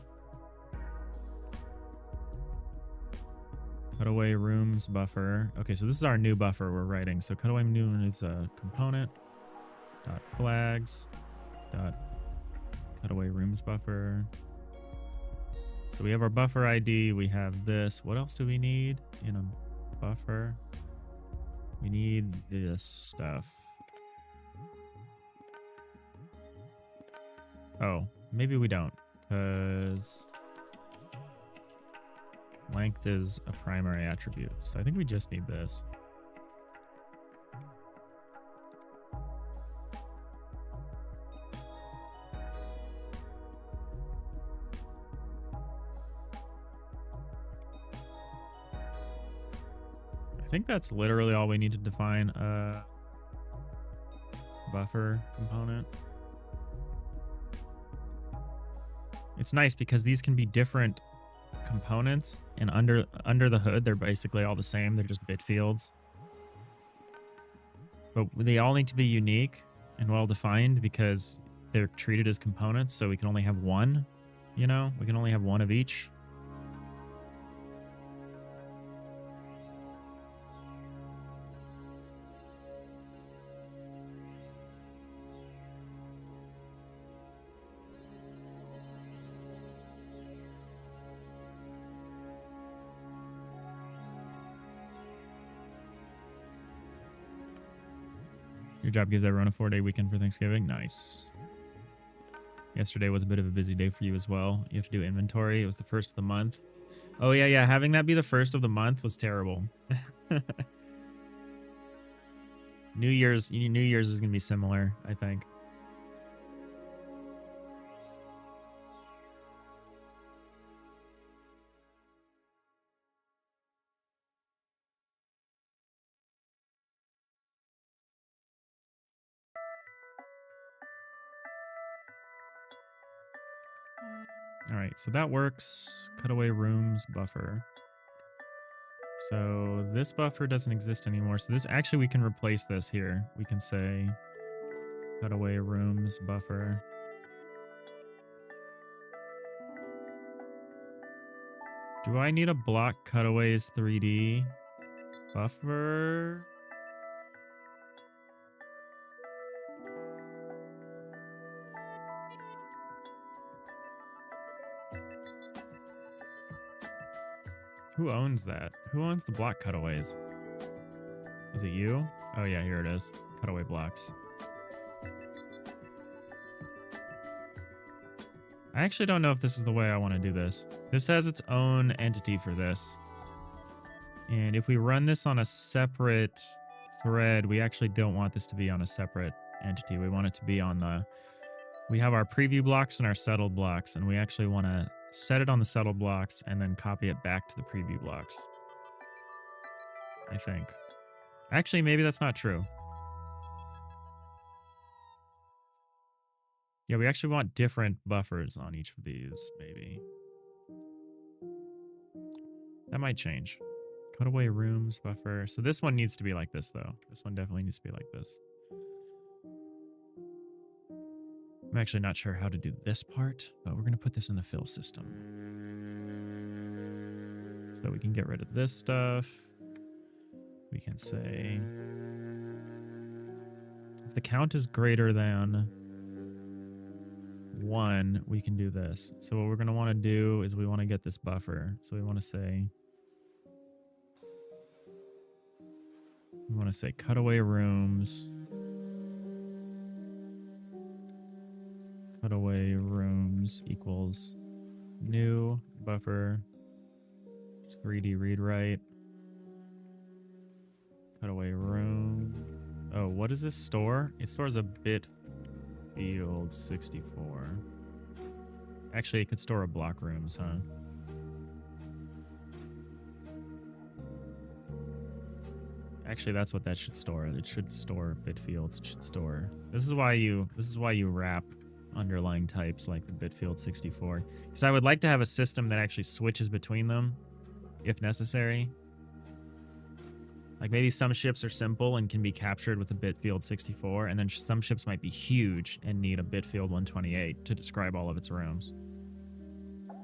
Cutaway rooms buffer. Okay, so this is our new buffer we're writing. So cutaway new is a component dot flags dot cutaway rooms buffer. So we have our buffer ID. We have this. What else do we need in a buffer? We need this stuff. Oh, maybe we don't, because length is a primary attribute. So I think we just need this. I think that's literally all we need to define a buffer component. It's nice because these can be different components, and under the hood they're basically all the same. They're just bit fields, but they all need to be unique and well defined because they're treated as components, so we can only have one. You know, we can only have one of each. Your job gives everyone a 4-day weekend for Thanksgiving. Nice. Yesterday was a bit of a busy day for you as well. You have to do inventory. It was the first of the month. Oh, yeah. Having that be the first of the month was terrible. New Year's is going to be similar, I think. All right, so that works. Cutaway rooms buffer. So this buffer doesn't exist anymore. So this actually, we can replace this here. We can say cutaway rooms buffer. Do I need a block cutaways 3D buffer? Who owns that? Who owns the block cutaways? Is it you? Oh yeah, here it is. Cutaway blocks. I actually don't know if this is the way I want to do this. This has its own entity for this. And if we run this on a separate thread, we actually don't want this to be on a separate entity. We want it to be on the... We have our preview blocks and our settled blocks, and we actually want to set it on the settled blocks and then copy it back to the preview blocks. I think. Actually, maybe that's not true. Yeah, we actually want different buffers on each of these, maybe. That might change. Cutaway rooms buffer. So this one needs to be like this, though. This one definitely needs to be like this. I'm actually not sure how to do this part, but we're going to put this in the fill system. So we can get rid of this stuff. We can say if the count is greater than 1, we can do this. So what we're going to want to do is we want to get this buffer. So we want to say cutaway rooms. Cutaway rooms equals new buffer 3D read write. Cutaway room. Oh, what does this store? It stores a bit field 64. Actually, it could store a block rooms, huh? Actually, that's what that should store. It should store bit fields. It should store. This is why you wrap underlying types like the bit field 64. Because I would like to have a system that actually switches between them if necessary. Like maybe some ships are simple and can be captured with a bit field 64, and then some ships might be huge and need a bit field 128 to describe all of its rooms.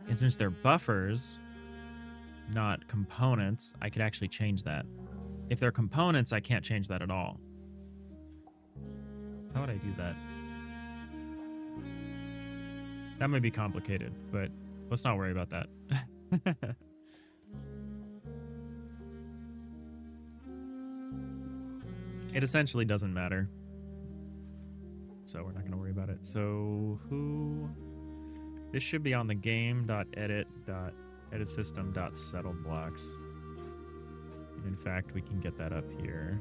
And since they're buffers, not components, I could actually change that. If they're components, I can't change that at all. How would I do that? That might be complicated, but let's not worry about that. It essentially doesn't matter. So we're not going to worry about it. So this should be on the game.edit.editSystem.settledBlocks. And in fact, we can get that up here.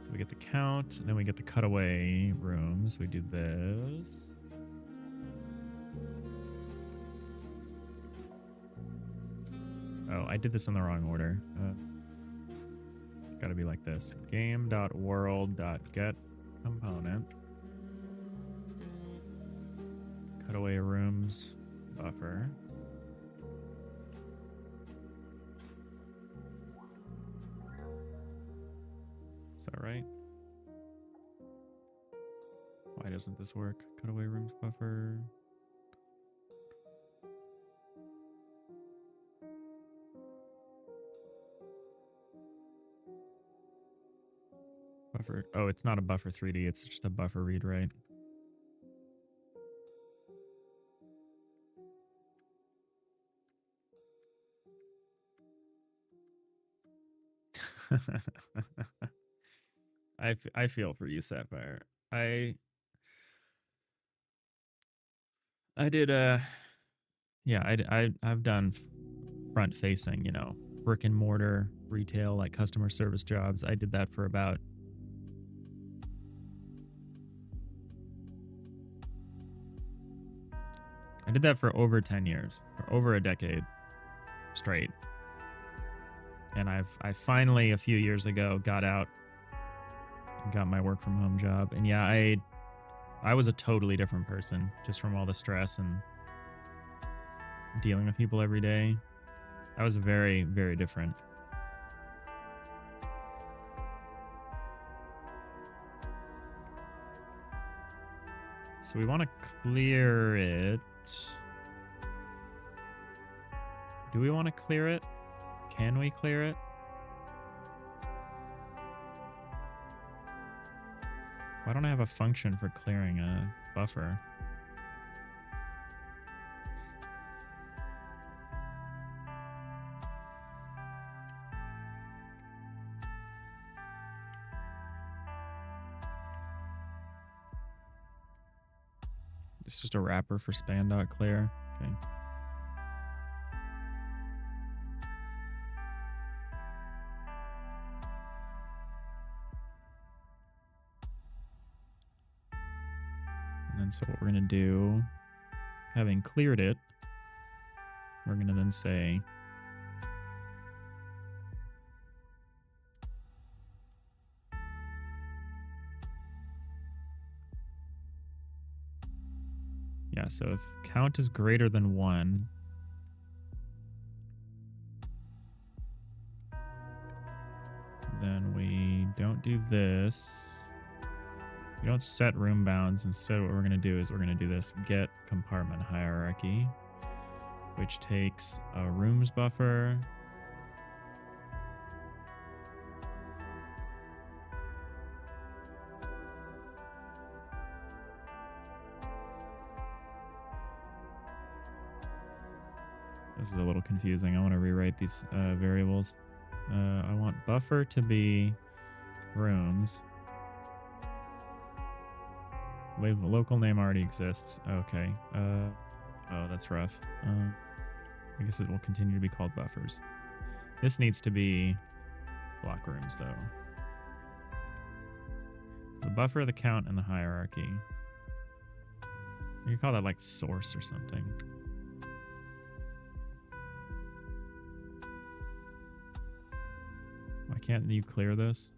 So we get the count, and then we get the cutaway rooms. We do this. Oh, I did this in the wrong order. Gotta be like this. Game.world.getComponent. Cutaway rooms buffer. Is that right? Why doesn't this work? Cutaway rooms buffer. Buffer. Oh, it's not a buffer 3D. It's just a buffer read write. I feel for you, Sapphire. I've done front facing, you know, brick and mortar retail, like customer service jobs. I did that for about over 10 years, or over a decade straight. And I finally, a few years ago, got out and got my work from home job. And yeah, I was a totally different person just from all the stress and dealing with people every day. I was very, very different. So we want to clear it. Do we want to clear it? Can we clear it? Why don't I have a function for clearing a buffer? It's just a wrapper for span.clear. Okay. And then so what we're going to do, having cleared it, we're going to then say yeah, so if count is greater than 1, then we don't do this. We don't set room bounds. Instead, what we're going to do is we're going to do this get compartment hierarchy, which takes a rooms buffer, this is a little confusing. I want to rewrite these variables. I want buffer to be rooms. Local name already exists. Okay. Oh, that's rough. I guess it will continue to be called buffers. This needs to be block rooms, though. The buffer, the count, and the hierarchy. You could call that like source or something. Why can't you clear this?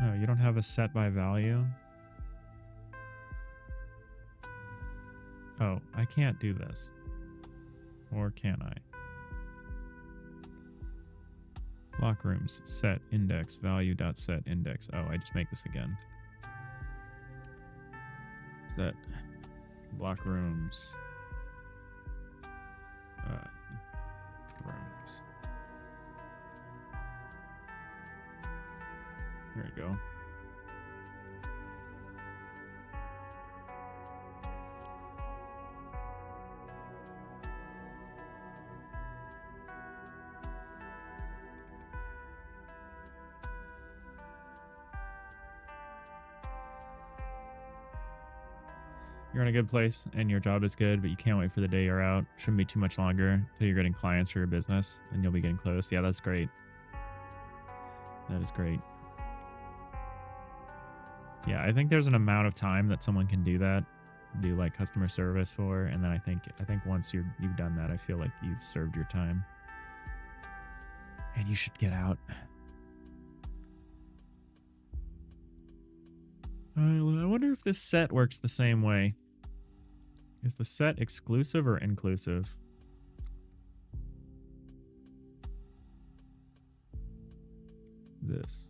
Oh, you don't have a set by value? Oh, I can't do this. Or can I? Block rooms, set index, value dot set index. Oh, I just make this again. Set block rooms. Rooms. There we go. You're in a good place and your job is good, but you can't wait for the day you're out. Shouldn't be too much longer until you're getting clients for your business and you'll be getting close. Yeah, that's great. That is great. Yeah, I think there's an amount of time that someone can do that, do like customer service for, and then I think once you've done that, I feel like you've served your time, and you should get out. I wonder if this set works the same way. Is the set exclusive or inclusive? This.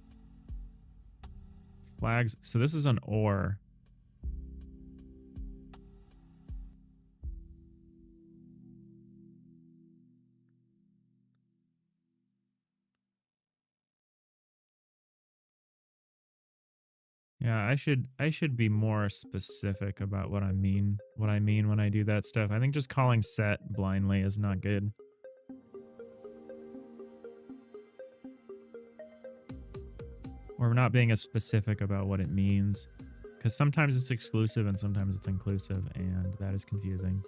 Flags. So this is an or. Yeah, I should be more specific about what I mean when I do that stuff. I think just calling set blindly is not good. Or not being as specific about what it means. Because sometimes it's exclusive and sometimes it's inclusive, and that is confusing.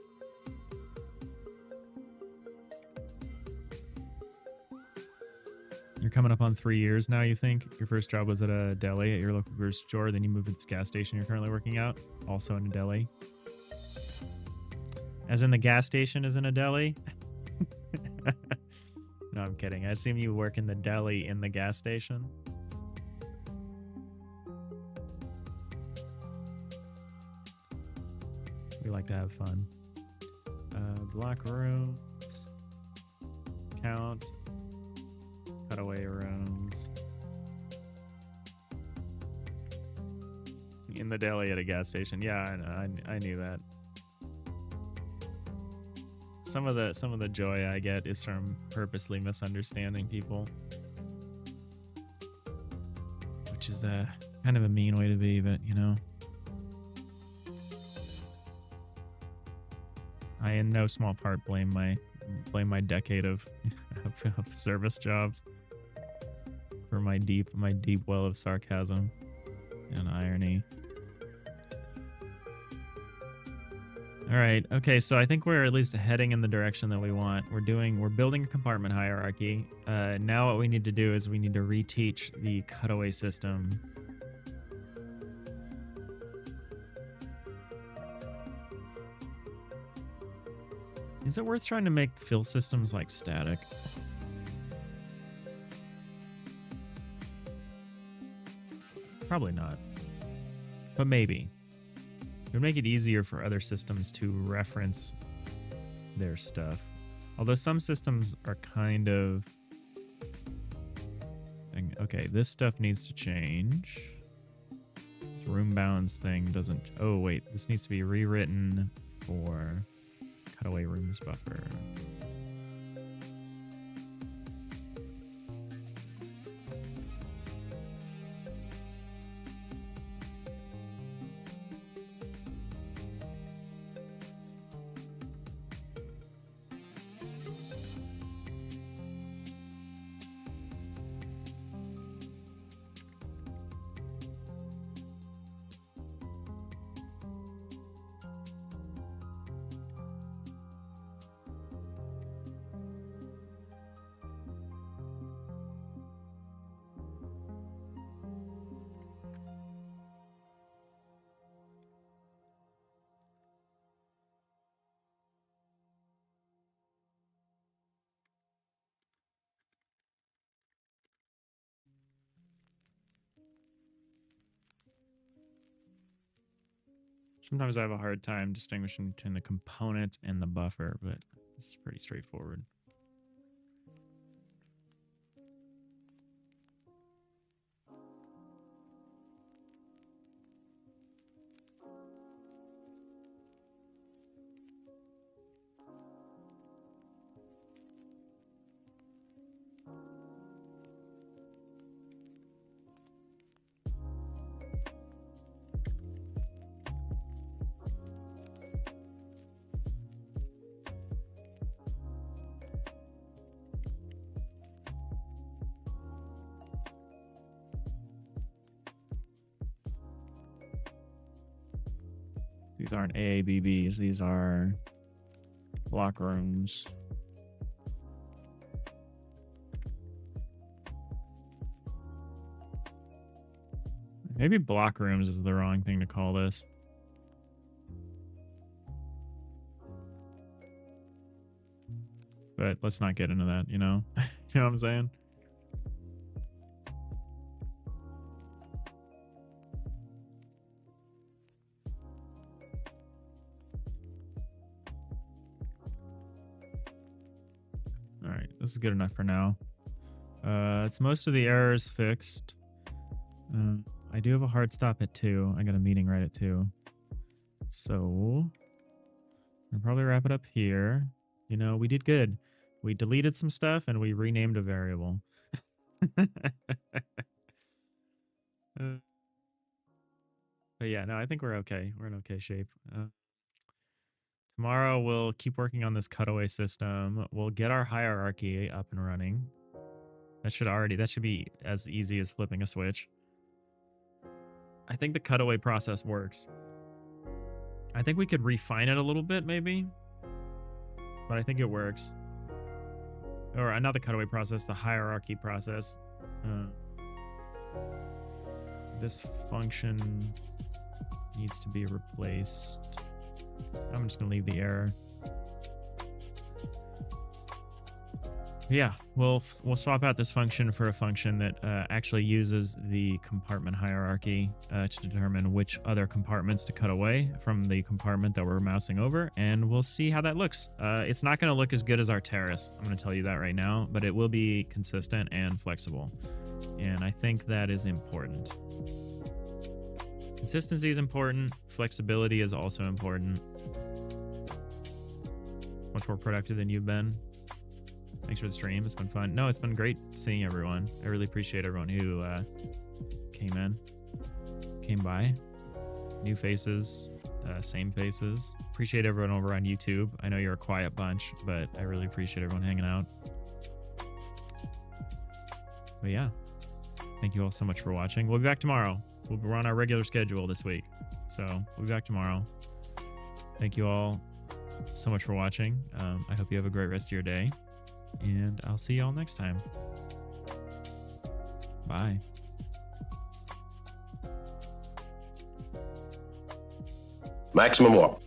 You're coming up on 3 years now, you think? Your first job was at a deli at your local grocery store, then you moved to this gas station you're currently working at, also in a deli. As in the gas station is in a deli? No, I'm kidding. I assume you work in the deli in the gas station. We like to have fun. Block rooms. Count. Cutaway rooms. In the deli at a gas station. Yeah, I knew that. Some of the joy I get is from purposely misunderstanding people, which is kind of a mean way to be, but you know. I in no small part blame my decade of of service jobs for my deep well of sarcasm and irony. All right. Okay. So I think we're at least heading in the direction that we want. We're building a compartment hierarchy. Now what we need to do is we need to reteach the cutaway system. Is it worth trying to make fill systems like static? Probably not. But maybe. It would make it easier for other systems to reference their stuff. Although some systems are kind of... Okay, this stuff needs to change. This room balance thing doesn't... Oh, wait. This needs to be rewritten for cutaway rooms buffer. Sometimes I have a hard time distinguishing between the component and the buffer, but it's pretty straightforward. These aren't AABBs, these are block rooms. Maybe block rooms is the wrong thing to call this. But let's not get into that, you know? You know what I'm saying? Alright, this is good enough for now. It's most of the errors fixed. I do have a hard stop at 2. I got a meeting right at 2. So, I'll probably wrap it up here. You know, we did good. We deleted some stuff and we renamed a variable. But yeah, no, I think we're okay. We're in okay shape. Tomorrow we'll keep working on this cutaway system. We'll get our hierarchy up and running. That should be as easy as flipping a switch. I think the cutaway process works. I think we could refine it a little bit, maybe. But I think it works. Or not the cutaway process, the hierarchy process. This function needs to be replaced. I'm just going to leave the error. Yeah, we'll swap out this function for a function that actually uses the compartment hierarchy to determine which other compartments to cut away from the compartment that we're mousing over, and we'll see how that looks. It's not going to look as good as our terrace, I'm going to tell you that right now, but it will be consistent and flexible, and I think that is important. Consistency is important. Flexibility is also important. Much more productive than you've been. Thanks for the stream. It's been fun. No, it's been great seeing everyone. I really appreciate everyone who came by. New faces, same faces. Appreciate everyone over on YouTube. I know you're a quiet bunch, but I really appreciate everyone hanging out. But yeah, thank you all so much for watching. We'll be back tomorrow. We're on our regular schedule this week. So we'll be back tomorrow. Thank you all so much for watching. I hope you have a great rest of your day. And I'll see you all next time. Bye. Maximum warp.